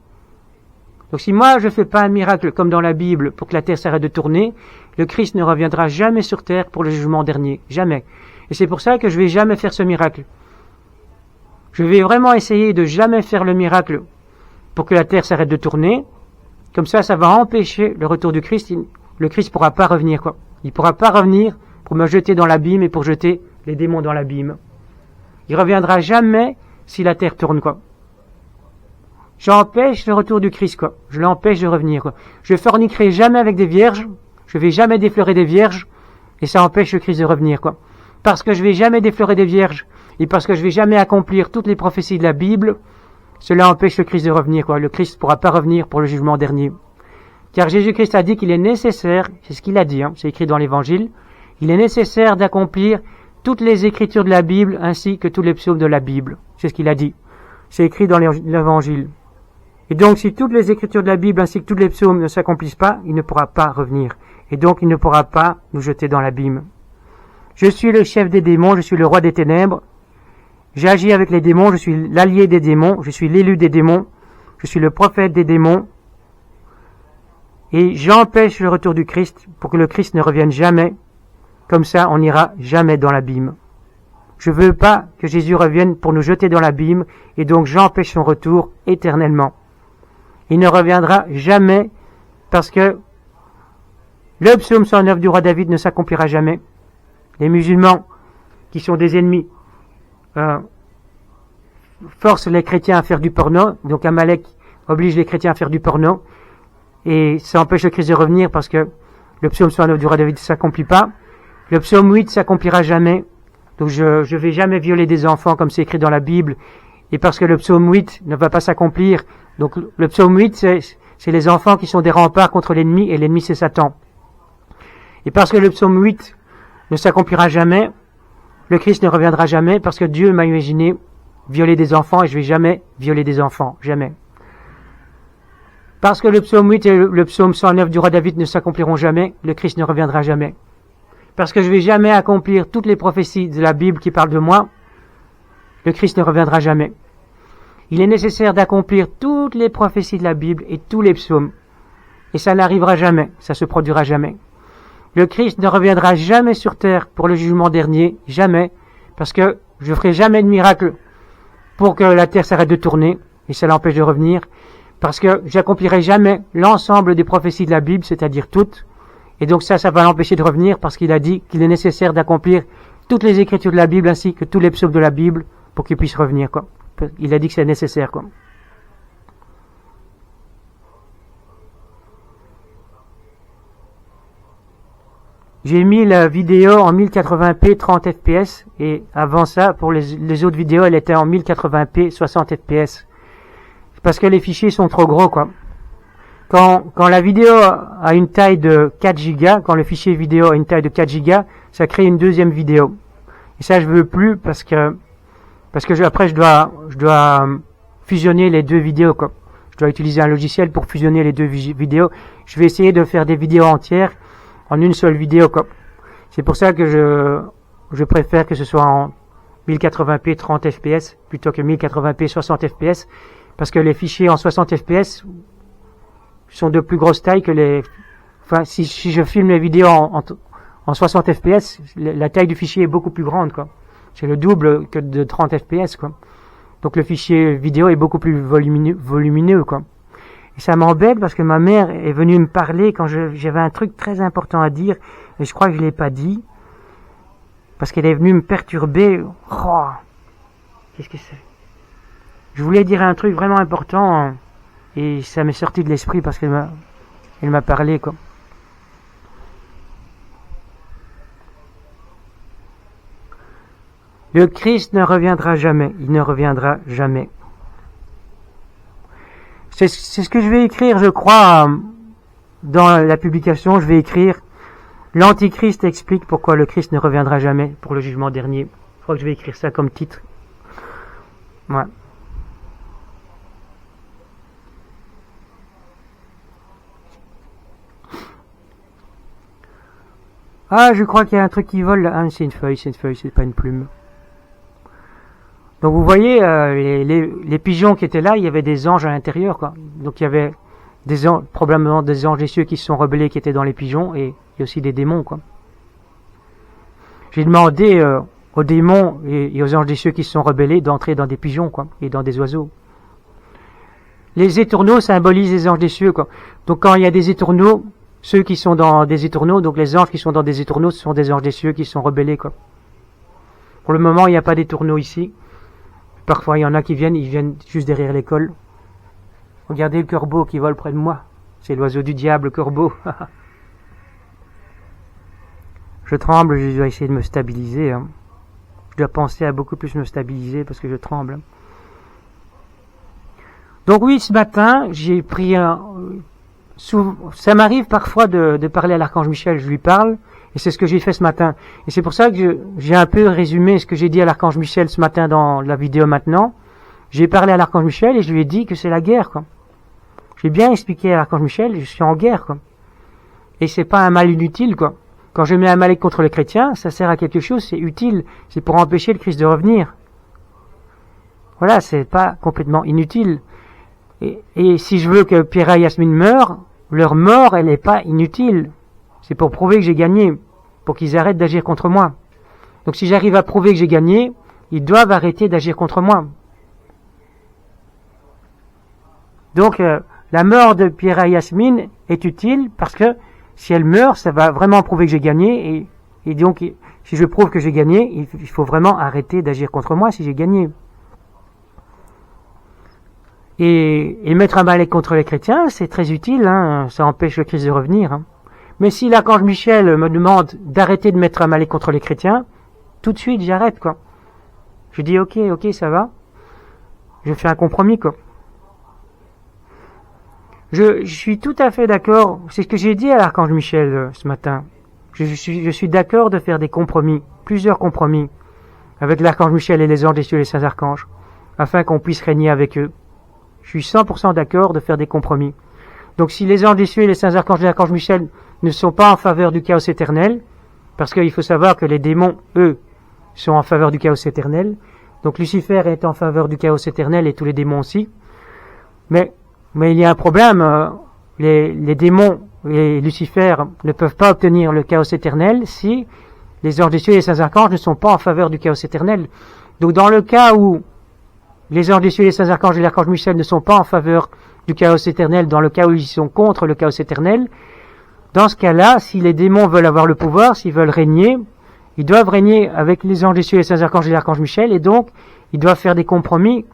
Donc si moi je fais pas un miracle comme dans la Bible pour que la terre s'arrête de tourner, le Christ ne reviendra jamais sur terre pour le jugement dernier. Jamais. Et c'est pour ça que je vais jamais faire ce miracle. Je vais vraiment essayer de jamais faire le miracle pour que la terre s'arrête de tourner. Comme ça, ça va empêcher le retour du Christ. Le Christ pourra pas revenir, quoi. Il pourra pas revenir pour me jeter dans l'abîme et pour jeter les démons dans l'abîme. Il reviendra jamais si la terre tourne, quoi. J'empêche le retour du Christ, quoi. Je l'empêche de revenir, quoi. Je forniquerai jamais avec des vierges. Je vais jamais déflorer des vierges. Et ça empêche le Christ de revenir, quoi. Parce que je vais jamais déflorer des vierges. Et parce que je vais jamais accomplir toutes les prophéties de la Bible, cela empêche le Christ de revenir, quoi. Le Christ ne pourra pas revenir pour le jugement dernier. Car Jésus-Christ a dit qu'il est nécessaire, c'est ce qu'il a dit, c'est écrit dans l'Évangile, il est nécessaire d'accomplir toutes les écritures de la Bible ainsi que tous les psaumes de la Bible. C'est ce qu'il a dit. C'est écrit dans l'Évangile. Et donc, si toutes les écritures de la Bible ainsi que tous les psaumes ne s'accomplissent pas, il ne pourra pas revenir. Et donc, il ne pourra pas nous jeter dans l'abîme. Je suis le chef des démons, je suis le roi des ténèbres. J'agis avec les démons, je suis l'allié des démons, je suis l'élu des démons, je suis le prophète des démons. Et j'empêche le retour du Christ pour que le Christ ne revienne jamais. Comme ça, on n'ira jamais dans l'abîme. Je veux pas que Jésus revienne pour nous jeter dans l'abîme, et donc j'empêche son retour éternellement. Il ne reviendra jamais parce que le psaume 109 du roi David ne s'accomplira jamais. Les musulmans, qui sont des ennemis, forcent les chrétiens à faire du porno. Donc Amalek oblige les chrétiens à faire du porno. Et ça empêche le Christ de revenir parce que le psaume 109 du roi David ne s'accomplit pas. Le psaume 8 s'accomplira jamais. Donc je vais jamais violer des enfants comme c'est écrit dans la Bible. Et parce que le psaume 8 ne va pas s'accomplir. Donc le psaume 8, c'est les enfants qui sont des remparts contre l'ennemi, et l'ennemi c'est Satan. Et parce que le psaume 8 ne s'accomplira jamais, le Christ ne reviendra jamais, parce que Dieu m'a imaginé violer des enfants, et je vais jamais violer des enfants. Jamais. Parce que le psaume 8 et le psaume 109 du roi David ne s'accompliront jamais, le Christ ne reviendra jamais. Parce que je vais jamais accomplir toutes les prophéties de la Bible qui parlent de moi, le Christ ne reviendra jamais. Il est nécessaire d'accomplir toutes les prophéties de la Bible et tous les psaumes. Et ça n'arrivera jamais, ça se produira jamais. Le Christ ne reviendra jamais sur terre pour le jugement dernier, jamais, parce que je ferai jamais de miracle pour que la terre s'arrête de tourner, et ça l'empêche de revenir, parce que j'accomplirai jamais l'ensemble des prophéties de la Bible, c'est-à-dire toutes, et donc ça va l'empêcher de revenir, parce qu'il a dit qu'il est nécessaire d'accomplir toutes les écritures de la Bible ainsi que tous les psaumes de la Bible pour qu'il puisse revenir, quoi. Il a dit que c'est nécessaire, quoi. J'ai mis la vidéo en 1080p 30 fps, et avant ça, pour les autres vidéos, elle était en 1080p 60 fps. Parce que les fichiers sont trop gros, quoi. Quand la vidéo a une taille de 4 gigas, quand le fichier vidéo a une taille de 4 gigas, ça crée une deuxième vidéo. Et ça, je veux plus parce que après je dois fusionner les deux vidéos, quoi. Je dois utiliser un logiciel pour fusionner les deux vidéos. Je vais essayer de faire des vidéos entières en une seule vidéo, quoi. C'est pour ça que je préfère que ce soit 1080p 30 fps plutôt que 1080p 60 fps, parce que les fichiers en 60 fps sont de plus grosse taille que les... Enfin, si je filme les vidéos en 60 fps, la taille du fichier est beaucoup plus grande, quoi. C'est le double que de 30 fps, quoi. Donc le fichier vidéo est beaucoup plus volumineux, quoi. Et ça m'embête parce que ma mère est venue me parler quand j'avais un truc très important à dire, et je crois que je l'ai pas dit, parce qu'elle est venue me perturber. Oh, qu'est-ce que c'est? Je voulais dire un truc vraiment important, et ça m'est sorti de l'esprit parce qu'elle m'a parlé, quoi. Le Christ ne reviendra jamais. Il ne reviendra jamais. C'est ce que je vais écrire, je crois, dans la publication. Je vais écrire « L'Antichrist explique pourquoi le Christ ne reviendra jamais pour le jugement dernier ». Je crois que je vais écrire ça comme titre. Ouais. Ah, je crois qu'il y a un truc qui vole là. Ah, c'est une feuille, c'est pas une plume. Donc vous voyez, les pigeons qui étaient là, il y avait des anges à l'intérieur, quoi. Donc il y avait des anges, probablement des anges des cieux qui se sont rebellés, qui étaient dans les pigeons, et il y a aussi des démons, quoi. J'ai demandé aux démons et aux anges des cieux qui se sont rebellés d'entrer dans des pigeons, quoi, et dans des oiseaux. Les étourneaux symbolisent les anges des cieux, quoi. Donc quand il y a des étourneaux, ceux qui sont dans des étourneaux, donc les anges qui sont dans des étourneaux, ce sont des anges des cieux qui se sont rebellés, quoi. Pour le moment, il n'y a pas d'étourneaux ici. Parfois, il y en a qui viennent, ils viennent juste derrière l'école. Regardez le corbeau qui vole près de moi. C'est l'oiseau du diable, le corbeau. Je tremble, je dois essayer de me stabiliser. Hein. Je dois penser à beaucoup plus me stabiliser parce que je tremble. Donc oui, ce matin, j'ai pris un... Ça m'arrive parfois de parler à l'archange Michel, je lui parle, et c'est ce que j'ai fait ce matin. Et c'est pour ça que j'ai un peu résumé ce que j'ai dit à l'archange Michel ce matin dans la vidéo maintenant. J'ai parlé à l'archange Michel et je lui ai dit que c'est la guerre, quoi. J'ai bien expliqué à l'archange Michel, je suis en guerre, quoi. Et c'est pas un mal inutile, quoi. Quand je mets un mal contre les chrétiens, ça sert à quelque chose, c'est utile. C'est pour empêcher le Christ de revenir. Voilà, c'est pas complètement inutile. Et si je veux que Pierre et Yasmine meurent, leur mort, elle n'est pas inutile. C'est pour prouver que j'ai gagné, pour qu'ils arrêtent d'agir contre moi. Donc si j'arrive à prouver que j'ai gagné, ils doivent arrêter d'agir contre moi. Donc la mort de Pierre et Yasmine est utile parce que si elle meurt, ça va vraiment prouver que j'ai gagné. Et donc si je prouve que j'ai gagné, il faut vraiment arrêter d'agir contre moi si j'ai gagné. Et mettre un balai contre les chrétiens, c'est très utile, hein, ça empêche le Christ de revenir. Hein. Mais si l'archange Michel me demande d'arrêter de mettre un balai contre les chrétiens, tout de suite j'arrête, quoi. Je dis ok, ça va. Je fais un compromis, quoi. Je suis tout à fait d'accord, c'est ce que j'ai dit à l'archange Michel ce matin. Je suis d'accord de faire des compromis, plusieurs compromis, avec l'archange Michel et les anges des cieux et les saints archanges, afin qu'on puisse régner avec eux. Je suis 100% d'accord de faire des compromis. Donc si les anges des cieux et les saints archanges et l'archange Michel ne sont pas en faveur du chaos éternel, parce qu'il faut savoir que les démons, eux, sont en faveur du chaos éternel, donc Lucifer est en faveur du chaos éternel et tous les démons aussi, mais il y a un problème, les démons et Lucifer ne peuvent pas obtenir le chaos éternel si les anges des cieux et les saints archanges ne sont pas en faveur du chaos éternel. Donc dans le cas où les anges des cieux et les saints archanges et l'archange Michel ne sont pas en faveur du chaos éternel, dans le cas où ils sont contre le chaos éternel, dans ce cas-là, si les démons veulent avoir le pouvoir, s'ils veulent régner, ils doivent régner avec les anges des cieux et les saints archanges et l'archange Michel, et donc ils doivent faire des compromis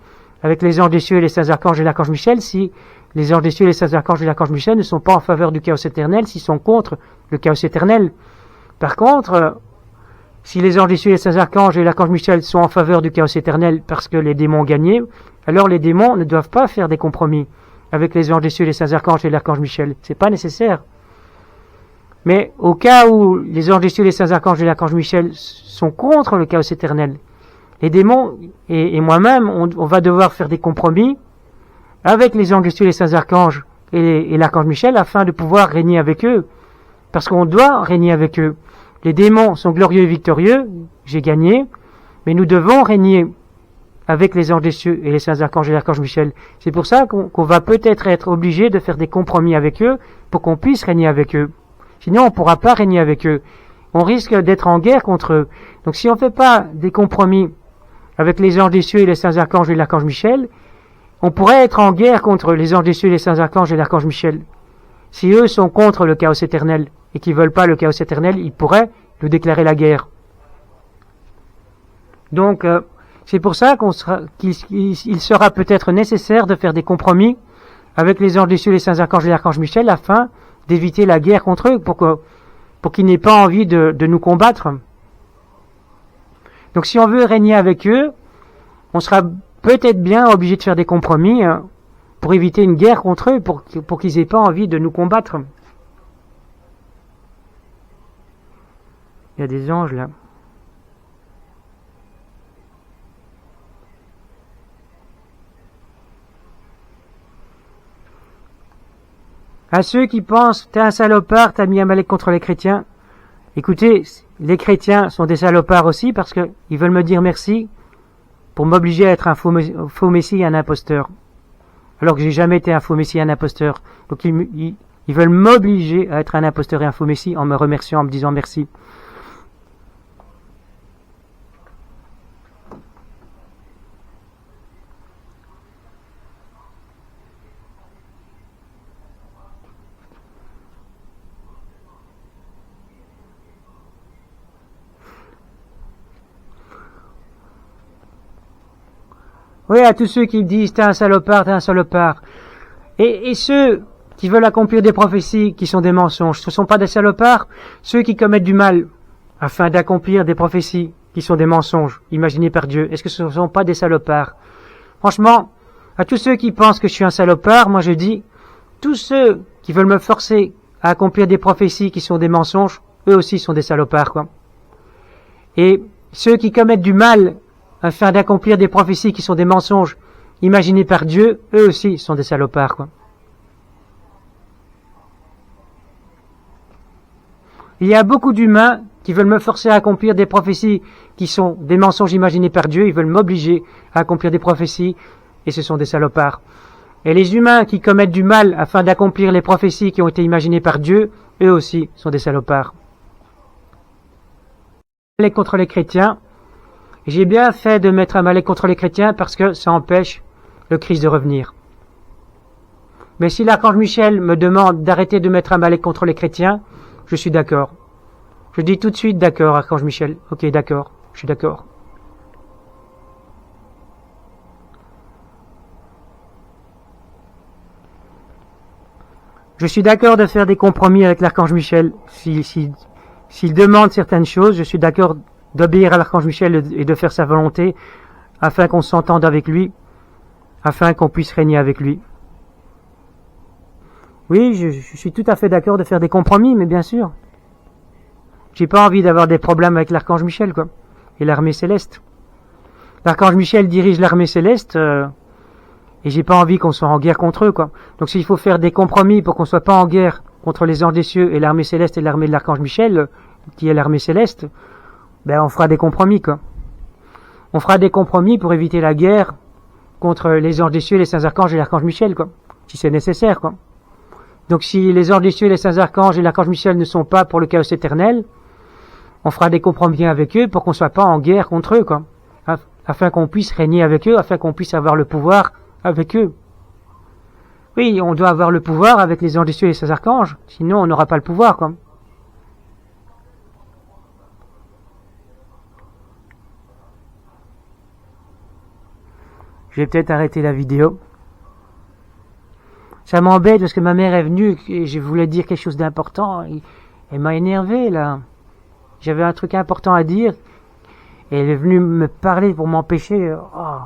avec les anges des cieux et les saints archanges et l'archange Michel si les anges des cieux et les saints archanges et l'archange Michel ne sont pas en faveur du chaos éternel, s'ils sont contre le chaos éternel. Par contre, si les anges des cieux et les saints archanges et l'archange Michel sont en faveur du chaos éternel parce que les démons ont gagné, alors les démons ne doivent pas faire des compromis avec les anges des cieux, les saints archanges et l'archange Michel. C'est pas nécessaire. Mais au cas où les anges des cieux, les saints archanges et l'archange Michel sont contre le chaos éternel, les démons et moi-même, on va devoir faire des compromis avec les anges des cieux, les saints archanges et l'archange Michel afin de pouvoir régner avec eux. Parce qu'on doit régner avec eux. Les démons sont glorieux et victorieux, j'ai gagné, Mais nous devons régner avec les anges des cieux et les saints archanges et l'archange Michel. C'est pour ça qu'on va peut-être être obligé de faire des compromis avec eux pour qu'on puisse régner avec eux. Sinon, on ne pourra pas régner avec eux. On risque d'être en guerre contre eux. Donc si on ne fait pas des compromis avec les anges des cieux et les saints archanges et l'archange Michel, on pourrait être en guerre contre les anges des cieux, les saints archanges et l'archange Michel. Si eux sont contre le chaos éternel et qu'ils veulent pas le chaos éternel, ils pourraient nous déclarer la guerre. Donc, c'est pour ça qu'il sera peut-être nécessaire de faire des compromis avec les anges des cieux, les saints archanges et l'archange Michel, afin d'éviter la guerre contre eux, pour qu'ils n'aient pas envie de nous combattre. Donc, si on veut régner avec eux, on sera peut-être bien obligé de faire des compromis pour éviter une guerre contre eux, pour qu'ils aient pas envie de nous combattre. Il y a des anges là. À ceux qui pensent, t'es un salopard, t'as mis Amalek contre les chrétiens. Écoutez, les chrétiens sont des salopards aussi parce que ils veulent me dire merci pour m'obliger à être un faux messie et un imposteur. Alors que j'ai jamais été un faux messie et un imposteur. Donc ils veulent m'obliger à être un imposteur et un faux messie en me remerciant, en me disant merci. Oui, à tous ceux qui disent t'es un salopard, t'es un salopard. Et ceux qui veulent accomplir des prophéties qui sont des mensonges, ce ne sont pas des salopards. Ceux qui commettent du mal afin d'accomplir des prophéties qui sont des mensonges imaginés par Dieu, est-ce que ce ne sont pas des salopards? Franchement, à tous ceux qui pensent que je suis un salopard, moi je dis, tous ceux qui veulent me forcer à accomplir des prophéties qui sont des mensonges, eux aussi sont des salopards, quoi. Et ceux qui commettent du mal afin d'accomplir des prophéties qui sont des mensonges imaginés par Dieu, eux aussi sont des salopards, quoi. Il y a beaucoup d'humains qui veulent me forcer à accomplir des prophéties qui sont des mensonges imaginés par Dieu, ils veulent m'obliger à accomplir des prophéties, et ce sont des salopards. Et les humains qui commettent du mal afin d'accomplir les prophéties qui ont été imaginées par Dieu, eux aussi sont des salopards. Contre les chrétiens, j'ai bien fait de mettre Amalek contre les chrétiens parce que ça empêche le Christ de revenir. Mais si l'archange Michel me demande d'arrêter de mettre Amalek contre les chrétiens, je suis d'accord. Je dis tout de suite d'accord, archange Michel. Ok, d'accord, je suis d'accord. Je suis d'accord de faire des compromis avec l'archange Michel. S'il demande certaines choses, je suis d'accord d'obéir à l'archange Michel et de faire sa volonté, afin qu'on s'entende avec lui, afin qu'on puisse régner avec lui. Oui, je suis tout à fait d'accord de faire des compromis, mais bien sûr. J'ai pas envie d'avoir des problèmes avec l'archange Michel, quoi, et l'armée céleste. L'archange Michel dirige l'armée céleste, et j'ai pas envie qu'on soit en guerre contre eux, quoi. Donc s'il faut faire des compromis pour qu'on soit pas en guerre contre les anges des cieux et l'armée céleste et l'armée de l'archange Michel, qui est l'armée céleste, ben on fera des compromis, quoi. On fera des compromis pour éviter la guerre contre les anges des cieux, les saints archanges et l'archange Michel, quoi, si c'est nécessaire, quoi. Donc si les anges des cieux, les saints archanges et l'archange Michel ne sont pas pour le chaos éternel, on fera des compromis avec eux pour qu'on soit pas en guerre contre eux, quoi, afin qu'on puisse régner avec eux, afin qu'on puisse avoir le pouvoir avec eux. Oui, on doit avoir le pouvoir avec les anges des cieux et les saints archanges, sinon on n'aura pas le pouvoir, quoi. Je vais peut-être arrêter la vidéo. Ça m'embête parce que ma mère est venue et je voulais dire quelque chose d'important. Elle m'a énervé, là. J'avais un truc important à dire et elle est venue me parler pour m'empêcher. Oh,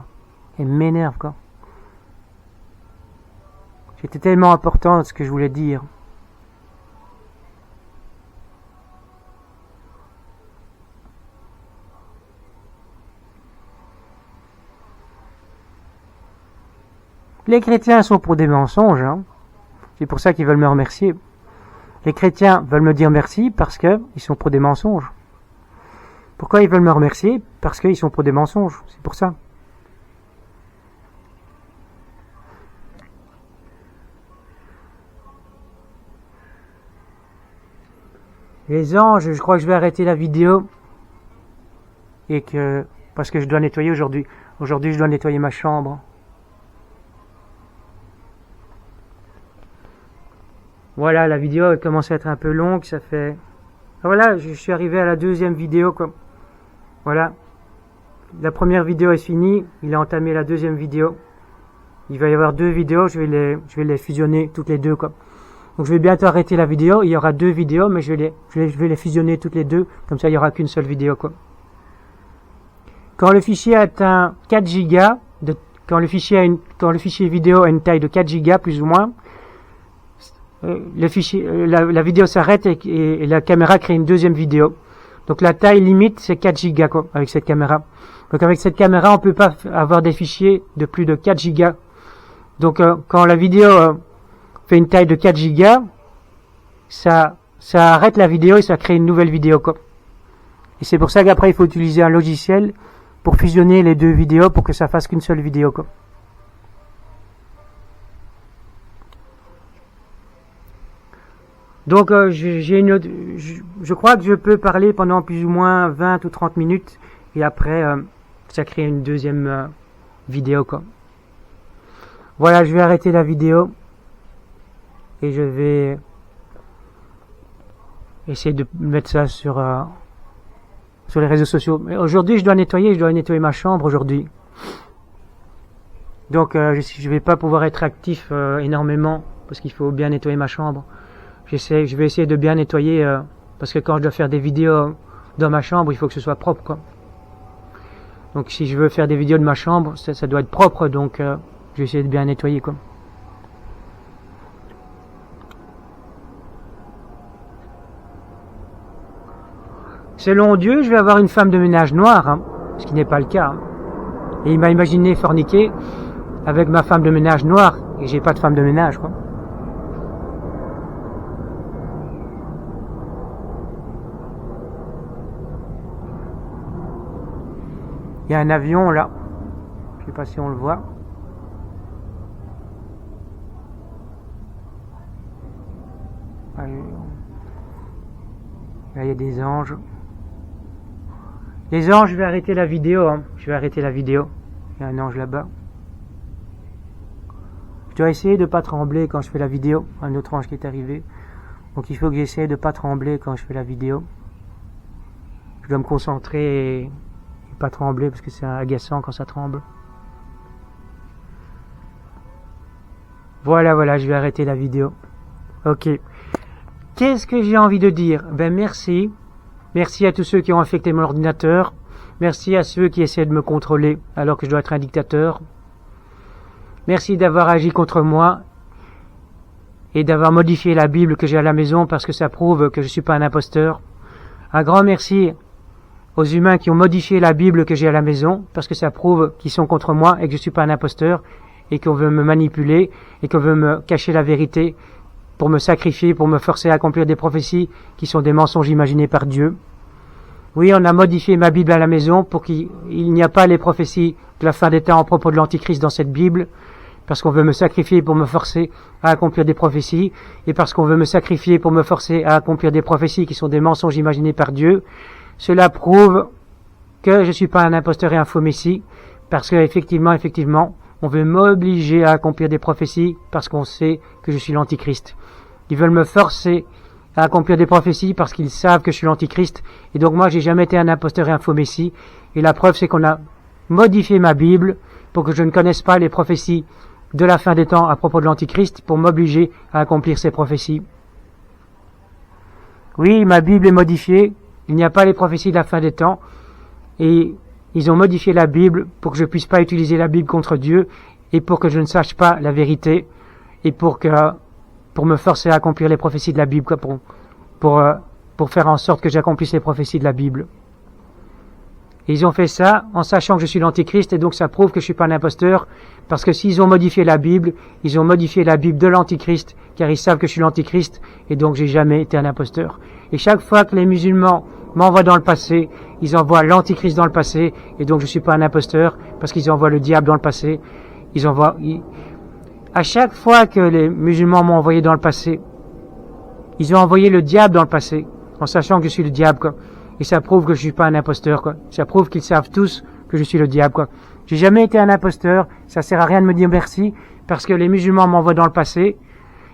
elle m'énerve, quoi. C'était tellement important ce que je voulais dire. Les chrétiens sont pour des mensonges, hein. C'est pour ça qu'ils veulent me remercier. Les chrétiens veulent me dire merci parce qu'ils sont pour des mensonges. Pourquoi ils veulent me remercier? Parce qu'ils sont pour des mensonges, c'est pour ça. Les anges, je crois que je vais arrêter la vidéo parce que je dois nettoyer aujourd'hui. Aujourd'hui, je dois nettoyer ma chambre. Voilà, la vidéo elle commence à être un peu longue, ça fait... Voilà, je suis arrivé à la deuxième vidéo, quoi. Voilà. La première vidéo est finie, il a entamé la deuxième vidéo. Il va y avoir 2 vidéos, je vais les fusionner toutes les 2, quoi. Donc je vais bientôt arrêter la vidéo, il y aura 2 vidéos, mais je vais les fusionner toutes les 2, comme ça il n'y aura qu'une seule vidéo, quoi. Quand le fichier atteint 4 gigas, quand le fichier vidéo a une taille de 4 gigas plus ou moins, la vidéo s'arrête et la caméra crée une deuxième vidéo. Donc la taille limite c'est 4 gigas, quoi, avec cette caméra. Donc avec cette caméra on peut pas avoir des fichiers de plus de 4 gigas. Donc quand la vidéo fait une taille de 4 gigas, ça arrête la vidéo et ça crée une nouvelle vidéo, quoi. Et c'est pour ça qu'après il faut utiliser un logiciel pour fusionner les 2 vidéos pour que ça fasse qu'une seule vidéo, quoi. Donc je crois que je peux parler pendant plus ou moins 20 ou 30 minutes et après ça crée une deuxième vidéo, quoi. Voilà, je vais arrêter la vidéo et je vais essayer de mettre ça sur les réseaux sociaux. Mais aujourd'hui, je dois nettoyer ma chambre aujourd'hui. Donc je vais pas pouvoir être actif énormément parce qu'il faut bien nettoyer ma chambre. Je vais essayer de bien nettoyer parce que quand je dois faire des vidéos dans ma chambre, il faut que ce soit propre, quoi. Donc si je veux faire des vidéos de ma chambre, ça doit être propre, donc je vais essayer de bien nettoyer, quoi. Selon Dieu, je vais avoir une femme de ménage noire, hein, ce qui n'est pas le cas, hein. Et il m'a imaginé forniquer avec ma femme de ménage noire, et j'ai pas de femme de ménage, quoi. Il y a un avion là, je sais pas si on le voit. Là, il y a des anges. Les anges, je vais arrêter la vidéo, hein. Je vais arrêter la vidéo. Il y a un ange là-bas. Je dois essayer de pas trembler quand je fais la vidéo. Un autre ange qui est arrivé. Donc il faut que j'essaie de pas trembler quand je fais la vidéo. Je dois me concentrer et pas trembler parce que c'est agaçant quand ça tremble. Voilà, je vais arrêter la vidéo. Ok. Qu'est-ce que j'ai envie de dire? Ben merci. Merci à tous ceux qui ont affecté mon ordinateur. Merci à ceux qui essaient de me contrôler alors que je dois être un dictateur. Merci d'avoir agi contre moi et d'avoir modifié la Bible que j'ai à la maison parce que ça prouve que je ne suis pas un imposteur. Un grand merci aux humains qui ont modifié la Bible que j'ai à la maison parce que ça prouve qu'ils sont contre moi et que je ne suis pas un imposteur et qu'on veut me manipuler et qu'on veut me cacher la vérité pour me sacrifier, pour me forcer à accomplir des prophéties qui sont des mensonges imaginés par Dieu. Oui, on a modifié ma Bible à la maison pour qu'il n'y a pas les prophéties de la fin des temps en propos de l'Antichrist dans cette Bible, parce qu'on veut me sacrifier pour me forcer à accomplir des prophéties, et parce qu'on veut me sacrifier pour me forcer à accomplir des prophéties qui sont des mensonges imaginés par Dieu. Cela prouve que je ne suis pas un imposteur et un faux messie, parce que effectivement, on veut m'obliger à accomplir des prophéties parce qu'on sait que je suis l'Antichrist. Ils veulent me forcer à accomplir des prophéties parce qu'ils savent que je suis l'Antichrist. Et donc moi, j'ai jamais été un imposteur et un faux messie. Et la preuve, c'est qu'on a modifié ma Bible pour que je ne connaisse pas les prophéties de la fin des temps à propos de l'Antichrist pour m'obliger à accomplir ces prophéties. Oui, ma Bible est modifiée. Il n'y a pas les prophéties de la fin des temps. Et ils ont modifié la Bible pour que je puisse pas utiliser la Bible contre Dieu et pour que je ne sache pas la vérité et pour me forcer à accomplir les prophéties de la Bible, pour faire en sorte que j'accomplisse les prophéties de la Bible. Et ils ont fait ça en sachant que je suis l'Antichrist et donc ça prouve que je suis pas un imposteur parce que s'ils ont modifié la Bible, ils ont modifié la Bible de l'Antichrist car ils savent que je suis l'Antichrist et donc j'ai jamais été un imposteur. Et chaque fois que les musulmans m'envoient dans le passé, ils envoient l'antichrist dans le passé, et donc je suis pas un imposteur, parce qu'ils envoient le diable dans le passé. À chaque fois que les musulmans m'ont envoyé dans le passé, ils ont envoyé le diable dans le passé, en sachant que je suis le diable, quoi. Et ça prouve que je suis pas un imposteur, quoi. Ça prouve qu'ils savent tous que je suis le diable, quoi. J'ai jamais été un imposteur, ça sert à rien de me dire merci, parce que les musulmans m'envoient dans le passé,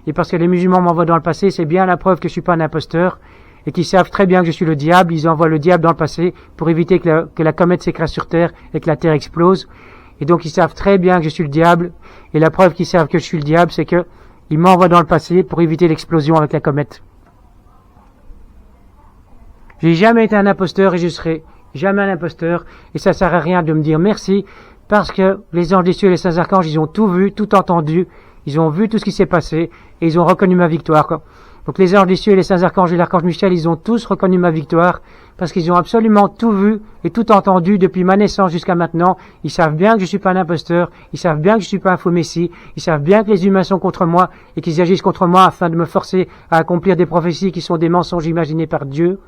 et parce que les musulmans m'envoient dans le passé, c'est bien la preuve que je suis pas un imposteur, et qu'ils savent très bien que je suis le diable, ils envoient le diable dans le passé pour éviter que la comète s'écrase sur Terre et que la Terre explose. Et donc ils savent très bien que je suis le diable, et la preuve qu'ils savent que je suis le diable, c'est que ils m'envoient dans le passé pour éviter l'explosion avec la comète. J'ai jamais été un imposteur et je serai jamais un imposteur, et ça sert à rien de me dire merci, parce que les anges des cieux et les saints archanges, ils ont tout vu, tout entendu, ils ont vu tout ce qui s'est passé, et ils ont reconnu ma victoire, quoi. Donc les anges des cieux et les saints archanges et l'archange Michel, ils ont tous reconnu ma victoire, parce qu'ils ont absolument tout vu et tout entendu depuis ma naissance jusqu'à maintenant. Ils savent bien que je suis pas un imposteur, ils savent bien que je suis pas un faux messie, ils savent bien que les humains sont contre moi et qu'ils agissent contre moi afin de me forcer à accomplir des prophéties qui sont des mensonges imaginés par Dieu.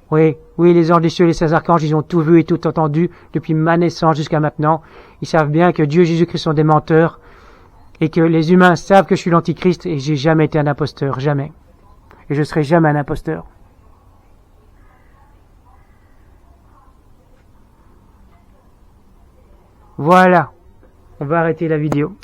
Oui, les anges des cieux et les saints archanges, ils ont tout vu et tout entendu depuis ma naissance jusqu'à maintenant. Ils savent bien que Dieu et Jésus-Christ sont des menteurs et que les humains savent que je suis l'antichrist et j'ai jamais été un imposteur, jamais. Et je serai jamais un imposteur. Voilà, on va arrêter la vidéo.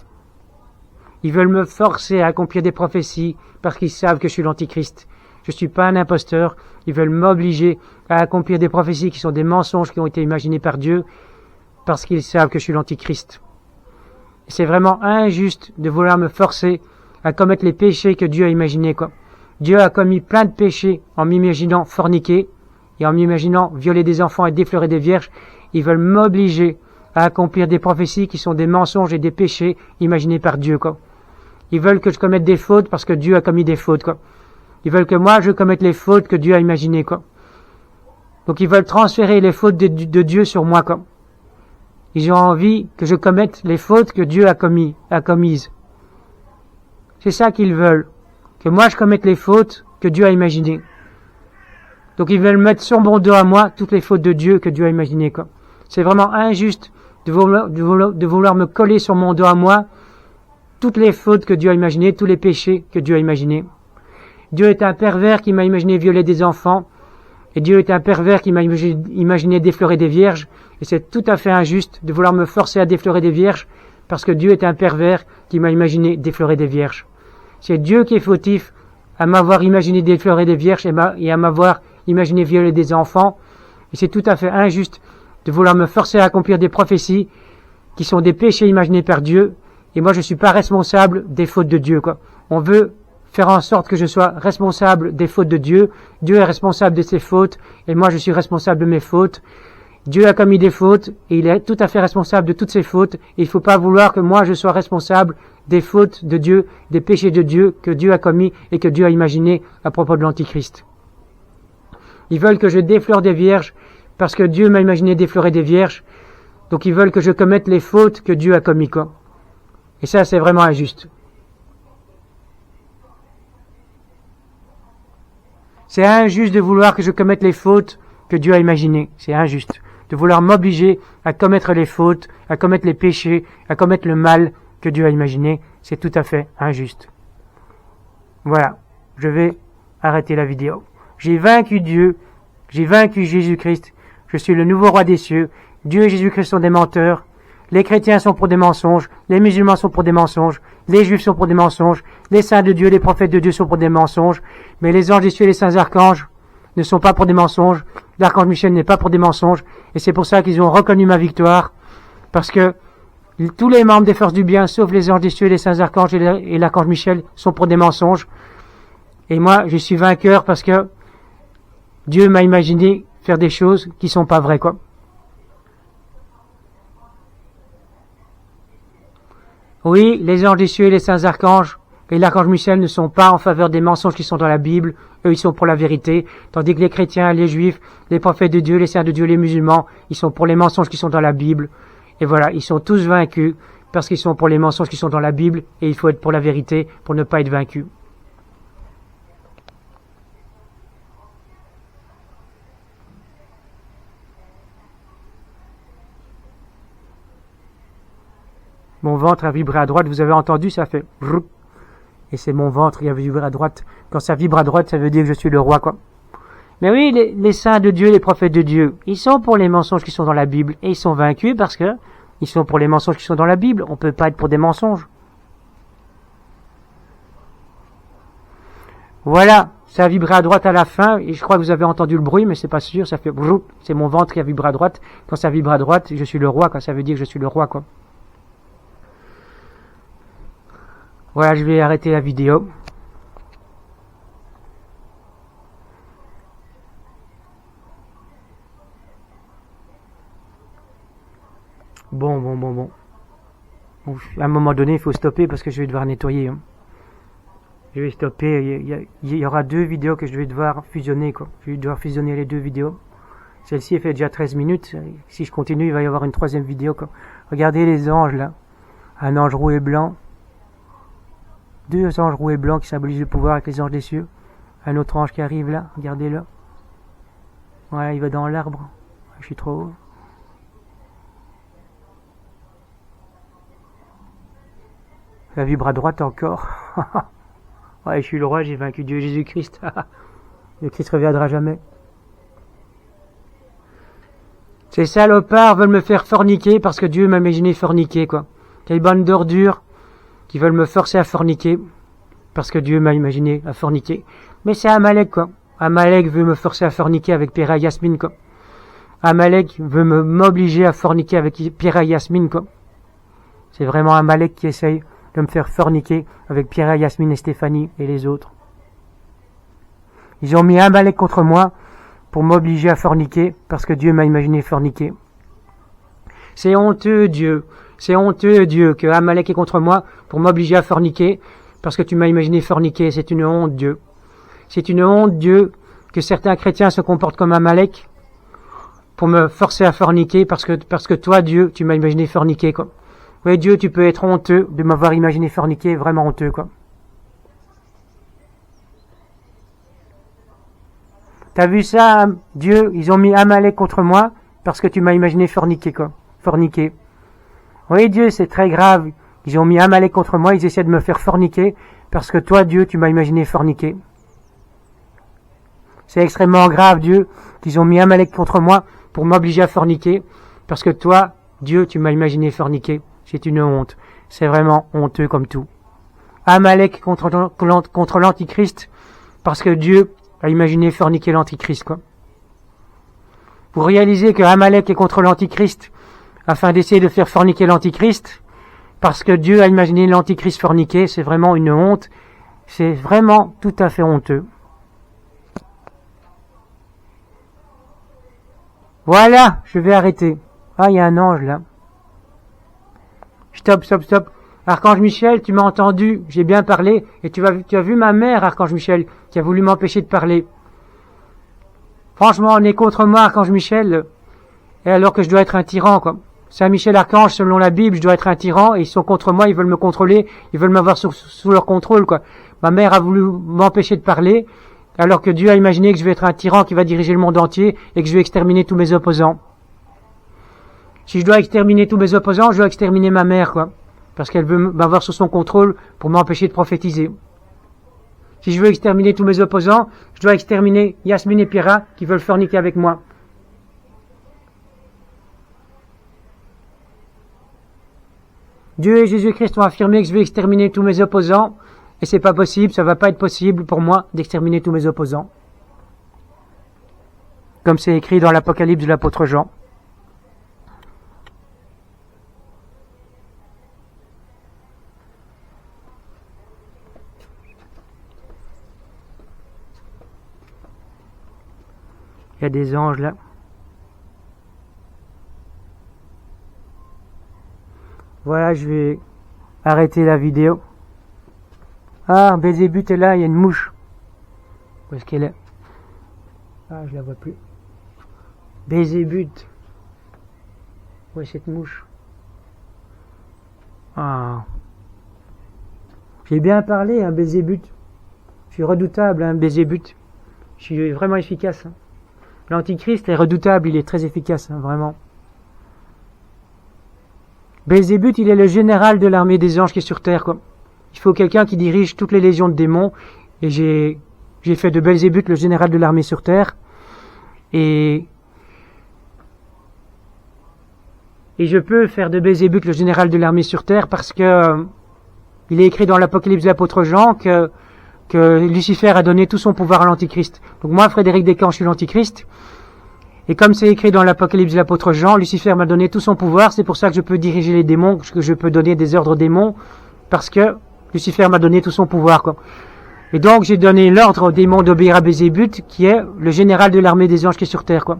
Ils veulent me forcer à accomplir des prophéties parce qu'ils savent que je suis l'antichrist. Je suis pas un imposteur. Ils veulent m'obliger à accomplir des prophéties qui sont des mensonges qui ont été imaginés par Dieu parce qu'ils savent que je suis l'antichrist. C'est vraiment injuste de vouloir me forcer à commettre les péchés que Dieu a imaginés, quoi. Dieu a commis plein de péchés en m'imaginant forniquer et en m'imaginant violer des enfants et déflorer des vierges. Ils veulent m'obliger à accomplir des prophéties qui sont des mensonges et des péchés imaginés par Dieu, quoi. Ils veulent que je commette des fautes parce que Dieu a commis des fautes, quoi. Ils veulent que moi je commette les fautes que Dieu a imaginées, quoi. Donc ils veulent transférer les fautes de Dieu sur moi, quoi. Ils ont envie que je commette les fautes que Dieu a commises. C'est ça qu'ils veulent. Que moi je commette les fautes que Dieu a imaginées. Donc ils veulent mettre sur mon dos à moi toutes les fautes de Dieu que Dieu a imaginées, quoi. C'est vraiment injuste de vouloir me coller sur mon dos à moi toutes les fautes que Dieu a imaginées, tous les péchés que Dieu a imaginés. Dieu est un pervers qui m'a imaginé violer des enfants, et Dieu est un pervers qui m'a imaginé déflorer des vierges, et c'est tout à fait injuste de vouloir me forcer à déflorer des vierges, parce que Dieu est un pervers qui m'a imaginé déflorer des vierges. C'est Dieu qui est fautif à m'avoir imaginé déflorer des vierges et à m'avoir imaginé violer des enfants, et c'est tout à fait injuste de vouloir me forcer à accomplir des prophéties qui sont des péchés imaginés par Dieu, et moi je suis pas responsable des fautes de Dieu, quoi. On veut faire en sorte que je sois responsable des fautes de Dieu. Dieu est responsable de ses fautes, et moi je suis responsable de mes fautes. Dieu a commis des fautes, et il est tout à fait responsable de toutes ses fautes, et il ne faut pas vouloir que moi je sois responsable des fautes de Dieu, des péchés de Dieu que Dieu a commis et que Dieu a imaginé à propos de l'Antichrist. Ils veulent que je déflore des vierges, parce que Dieu m'a imaginé déflorer des vierges, donc ils veulent que je commette les fautes que Dieu a commis, quoi. Et ça, c'est vraiment injuste. C'est injuste de vouloir que je commette les fautes que Dieu a imaginées. C'est injuste. De vouloir m'obliger à commettre les fautes, à commettre les péchés, à commettre le mal que Dieu a imaginé. C'est tout à fait injuste. Voilà. Je vais arrêter la vidéo. J'ai vaincu Dieu. J'ai vaincu Jésus-Christ. Je suis le nouveau roi des cieux. Dieu et Jésus-Christ sont des menteurs. Les chrétiens sont pour des mensonges. Les musulmans sont pour des mensonges. Les juifs sont pour des mensonges. Les saints de Dieu, les prophètes de Dieu sont pour des mensonges. Mais les anges des cieux et les saints archanges ne sont pas pour des mensonges. L'archange Michel n'est pas pour des mensonges. Et c'est pour ça qu'ils ont reconnu ma victoire. Parce que tous les membres des forces du bien, sauf les anges des cieux et les saints archanges et l'archange Michel, sont pour des mensonges. Et moi, je suis vainqueur parce que Dieu m'a imaginé faire des choses qui sont pas vraies, quoi. Oui, les anges des cieux et les saints archanges et l'archange Michel ne sont pas en faveur des mensonges qui sont dans la Bible. Eux, ils sont pour la vérité. Tandis que les chrétiens, les juifs, les prophètes de Dieu, les saints de Dieu, les musulmans, ils sont pour les mensonges qui sont dans la Bible. Et voilà, ils sont tous vaincus parce qu'ils sont pour les mensonges qui sont dans la Bible. Et il faut être pour la vérité pour ne pas être vaincu. Mon ventre a vibré à droite, vous avez entendu, ça fait brrr. Et c'est mon ventre qui a vibré à droite. Quand ça vibre à droite, ça veut dire que je suis le roi, quoi. Mais oui, les saints de Dieu, les prophètes de Dieu, ils sont pour les mensonges qui sont dans la Bible. Et ils sont vaincus parce que ils sont pour les mensonges qui sont dans la Bible. On peut pas être pour des mensonges. Voilà, ça a vibré à droite à la fin, et je crois que vous avez entendu le bruit, mais c'est pas sûr, ça fait brrr. C'est mon ventre qui a vibré à droite. Quand ça vibre à droite, je suis le roi, quoi. Ça veut dire que je suis le roi, quoi. Voilà, je vais arrêter la vidéo. Bon. À un moment donné, il faut stopper parce que je vais devoir nettoyer. Je vais stopper. Il y aura 2 vidéos que je vais devoir fusionner, quoi. Je vais devoir fusionner les 2 vidéos. Celle-ci, elle fait déjà 13 minutes. Si je continue, il va y avoir une 3e vidéo, quoi. Regardez les anges, là. Un ange roux et blanc. 2 anges roux et blancs qui symbolisent le pouvoir avec les anges des cieux. Un autre ange qui arrive là. Regardez-le. Voilà, il va dans l'arbre. Je suis trop haut. Ça vibre à droite encore. Ouais, je suis le roi, j'ai vaincu Dieu Jésus-Christ. Le Christ reviendra jamais. Ces salopards veulent me faire forniquer parce que Dieu m'a imaginé forniquer, quoi. Quelle bande d'ordures qui veulent me forcer à forniquer parce que Dieu m'a imaginé à forniquer. Mais c'est Amalek, quoi. Amalek veut me forcer à forniquer avec Pierre et Yasmine, quoi. Amalek veut m'obliger à forniquer avec Pierre et Yasmine, quoi. C'est vraiment Amalek qui essaye de me faire forniquer avec Pierre, Yasmine et Stéphanie et les autres. Ils ont mis Amalek contre moi pour m'obliger à forniquer parce que Dieu m'a imaginé forniquer. C'est honteux, Dieu. C'est honteux, Dieu, que Amalek est contre moi pour m'obliger à forniquer parce que tu m'as imaginé forniquer. C'est une honte, Dieu. C'est une honte, Dieu, que certains chrétiens se comportent comme Amalek pour me forcer à forniquer parce que toi, Dieu, tu m'as imaginé forniquer, quoi. Oui, Dieu, tu peux être honteux de m'avoir imaginé forniquer, vraiment honteux, quoi. T'as vu ça, Dieu? Ils ont mis Amalek contre moi parce que tu m'as imaginé forniquer, quoi. Forniquer. Oui, Dieu, c'est très grave. Ils ont mis Amalek contre moi, ils essaient de me faire forniquer parce que toi, Dieu, tu m'as imaginé forniquer. C'est extrêmement grave, Dieu, qu'ils ont mis Amalek contre moi pour m'obliger à forniquer parce que toi, Dieu, tu m'as imaginé forniquer. C'est une honte. C'est vraiment honteux comme tout. Amalek contre l'Antichrist, parce que Dieu a imaginé forniquer l'Antichrist, quoi. Vous réalisez que Amalek est contre l'Antichrist, afin d'essayer de faire forniquer l'Antichrist, parce que Dieu a imaginé l'Antichrist forniquer, c'est vraiment une honte. C'est vraiment tout à fait honteux. Voilà, je vais arrêter. Ah, il y a un ange là. Stop. Archange Michel, tu m'as entendu, j'ai bien parlé, et tu as vu ma mère, Archange Michel, qui a voulu m'empêcher de parler. Franchement, on est contre moi, Archange Michel, et alors que je dois être un tyran, quoi. Saint Michel Archange, selon la Bible, je dois être un tyran, et ils sont contre moi, ils veulent me contrôler, ils veulent m'avoir sous leur contrôle, quoi. Ma mère a voulu m'empêcher de parler, alors que Dieu a imaginé que je vais être un tyran qui va diriger le monde entier, et que je vais exterminer tous mes opposants. Si je dois exterminer tous mes opposants, je dois exterminer ma mère, quoi. Parce qu'elle veut m'avoir sous son contrôle pour m'empêcher de prophétiser. Si je veux exterminer tous mes opposants, je dois exterminer Yasmine et Pierra qui veulent forniquer avec moi. Dieu et Jésus-Christ ont affirmé que je vais exterminer tous mes opposants, et c'est pas possible, ça va pas être possible pour moi d'exterminer tous mes opposants. Comme c'est écrit dans l'Apocalypse de l'apôtre Jean. Il y a des anges là. Voilà, je vais arrêter la vidéo. Ah, Bézébut est là, il y a une mouche. Où est-ce qu'elle est? Ah, je la vois plus. Bézébut. Où est cette mouche? Ah. J'ai bien parlé, hein, Bézébut. Je suis redoutable, hein, Bézébut. Je suis vraiment efficace. Hein. L'Antichrist est redoutable, il est très efficace, hein, vraiment. Belzébuth, il est le général de l'armée des anges qui est sur terre, quoi. Il faut quelqu'un qui dirige toutes les légions de démons. Et j'ai fait de Belzébuth le général de l'armée sur terre. Et je peux faire de Belzébuth le général de l'armée sur terre parce que il est écrit dans l'Apocalypse de l'apôtre Jean que Lucifer a donné tout son pouvoir à l'Antichrist. Donc moi, Frédéric Descamps, je suis l'Antichrist. Et comme c'est écrit dans l'Apocalypse de l'apôtre Jean, Lucifer m'a donné tout son pouvoir, c'est pour ça que je peux diriger les démons, que je peux donner des ordres aux démons, parce que Lucifer m'a donné tout son pouvoir, quoi. Et donc j'ai donné l'ordre aux démons d'obéir à Belzébuth, qui est le général de l'armée des anges qui est sur terre, quoi.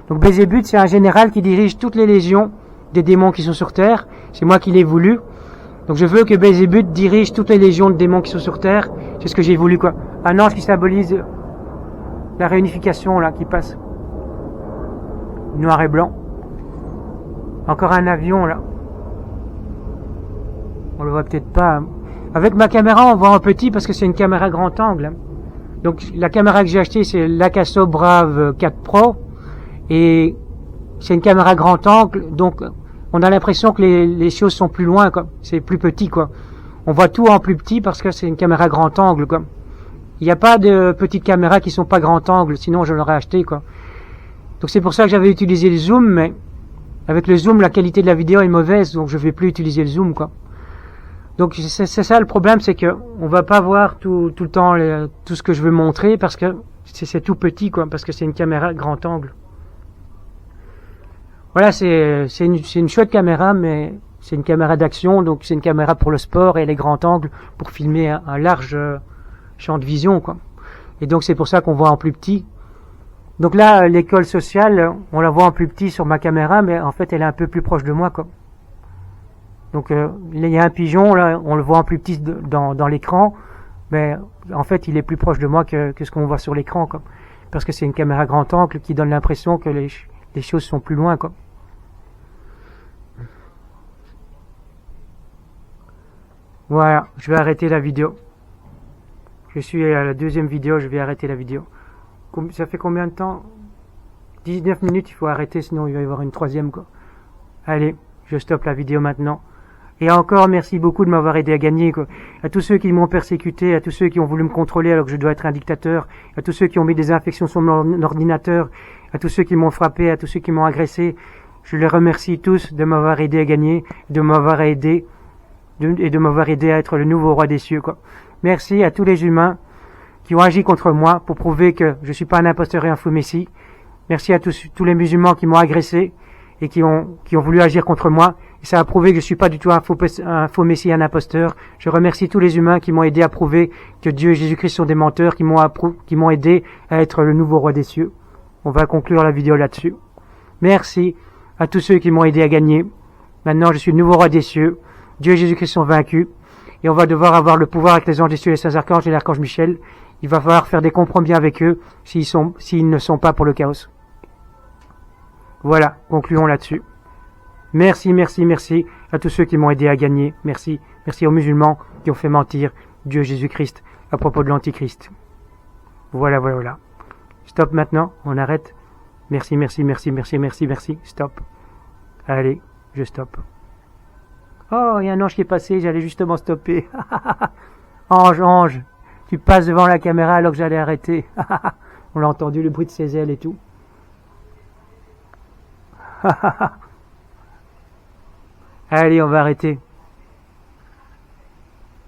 Donc Belzébuth, c'est un général qui dirige toutes les légions des démons qui sont sur terre. C'est moi qui l'ai voulu. Donc je veux que Belzébuth dirige toutes les légions de démons qui sont sur terre. C'est ce que j'ai voulu, quoi. Un ange qui symbolise la réunification, là, qui passe. Noir et blanc. Encore un avion, là. On le voit peut-être pas. Avec ma caméra, on voit en petit parce que c'est une caméra grand angle. Donc la caméra que j'ai achetée, c'est l'Akaso Brave 4 Pro. Et c'est une caméra grand angle. Donc on a l'impression que les choses sont plus loin, quoi. C'est plus petit, quoi. On voit tout en plus petit parce que c'est une caméra grand angle, quoi. Il n'y a pas de petites caméras qui sont pas grand angle, sinon je l'aurais acheté, quoi. Donc c'est pour ça que j'avais utilisé le zoom, mais avec le zoom, la qualité de la vidéo est mauvaise, donc je vais plus utiliser le zoom, quoi. Donc c'est ça le problème, c'est que on va pas voir tout le temps tout ce que je veux montrer parce que c'est tout petit, quoi, parce que c'est une caméra grand angle. Voilà, c'est une chouette caméra, mais c'est une caméra d'action, donc c'est une caméra pour le sport et elle est grand angle pour filmer un large champ de vision, quoi. Et donc c'est pour ça qu'on voit en plus petit. Donc là, l'école sociale, on la voit en plus petit sur ma caméra, mais en fait, elle est un peu plus proche de moi, quoi. Donc il y a un pigeon, là, on le voit en plus petit dans l'écran, mais en fait, il est plus proche de moi que ce qu'on voit sur l'écran, quoi. Parce que c'est une caméra grand angle qui donne l'impression que les choses sont plus loin, quoi. Voilà, je vais arrêter la vidéo. Je suis à la deuxième vidéo, je vais arrêter la vidéo. Ça fait combien de temps? 19 minutes, il faut arrêter, sinon il va y avoir une troisième, quoi. Allez, je stoppe la vidéo maintenant. Et encore, merci beaucoup de m'avoir aidé à gagner, quoi. À tous ceux qui m'ont persécuté, à tous ceux qui ont voulu me contrôler alors que je dois être un dictateur, à tous ceux qui ont mis des infections sur mon ordinateur, à tous ceux qui m'ont frappé, à tous ceux qui m'ont agressé, je les remercie tous de m'avoir aidé à gagner, de m'avoir aidé, et de m'avoir aidé à être le nouveau roi des cieux, quoi. Merci à tous les humains qui ont agi contre moi pour prouver que je suis pas un imposteur et un faux messie. Merci à tous les musulmans qui m'ont agressé et qui ont voulu agir contre moi. Et ça a prouvé que je suis pas du tout un faux messie, un imposteur. Je remercie tous les humains qui m'ont aidé à prouver que Dieu et Jésus-Christ sont des menteurs, qui m'ont aidé à être le nouveau roi des cieux. On va conclure la vidéo là-dessus. Merci à tous ceux qui m'ont aidé à gagner. Maintenant, je suis le nouveau roi des cieux. Dieu et Jésus-Christ sont vaincus. Et on va devoir avoir le pouvoir avec les anges des cieux, les saints archanges et l'archange Michel. Il va falloir faire des compromis avec eux s'ils ne sont pas pour le chaos. Voilà, concluons là-dessus. Merci, merci, merci à tous ceux qui m'ont aidé à gagner. Merci, merci aux musulmans qui ont fait mentir Dieu Jésus-Christ à propos de l'Antichrist. Voilà, voilà, voilà. Stop maintenant, on arrête. Merci, merci, merci, merci, merci, merci. Stop. Allez, je stoppe. Oh, il y a un ange qui est passé, j'allais justement stopper. Ange, ange. Tu passes devant la caméra alors que j'allais arrêter. On l'a entendu, le bruit de ses ailes et tout. Allez, on va arrêter.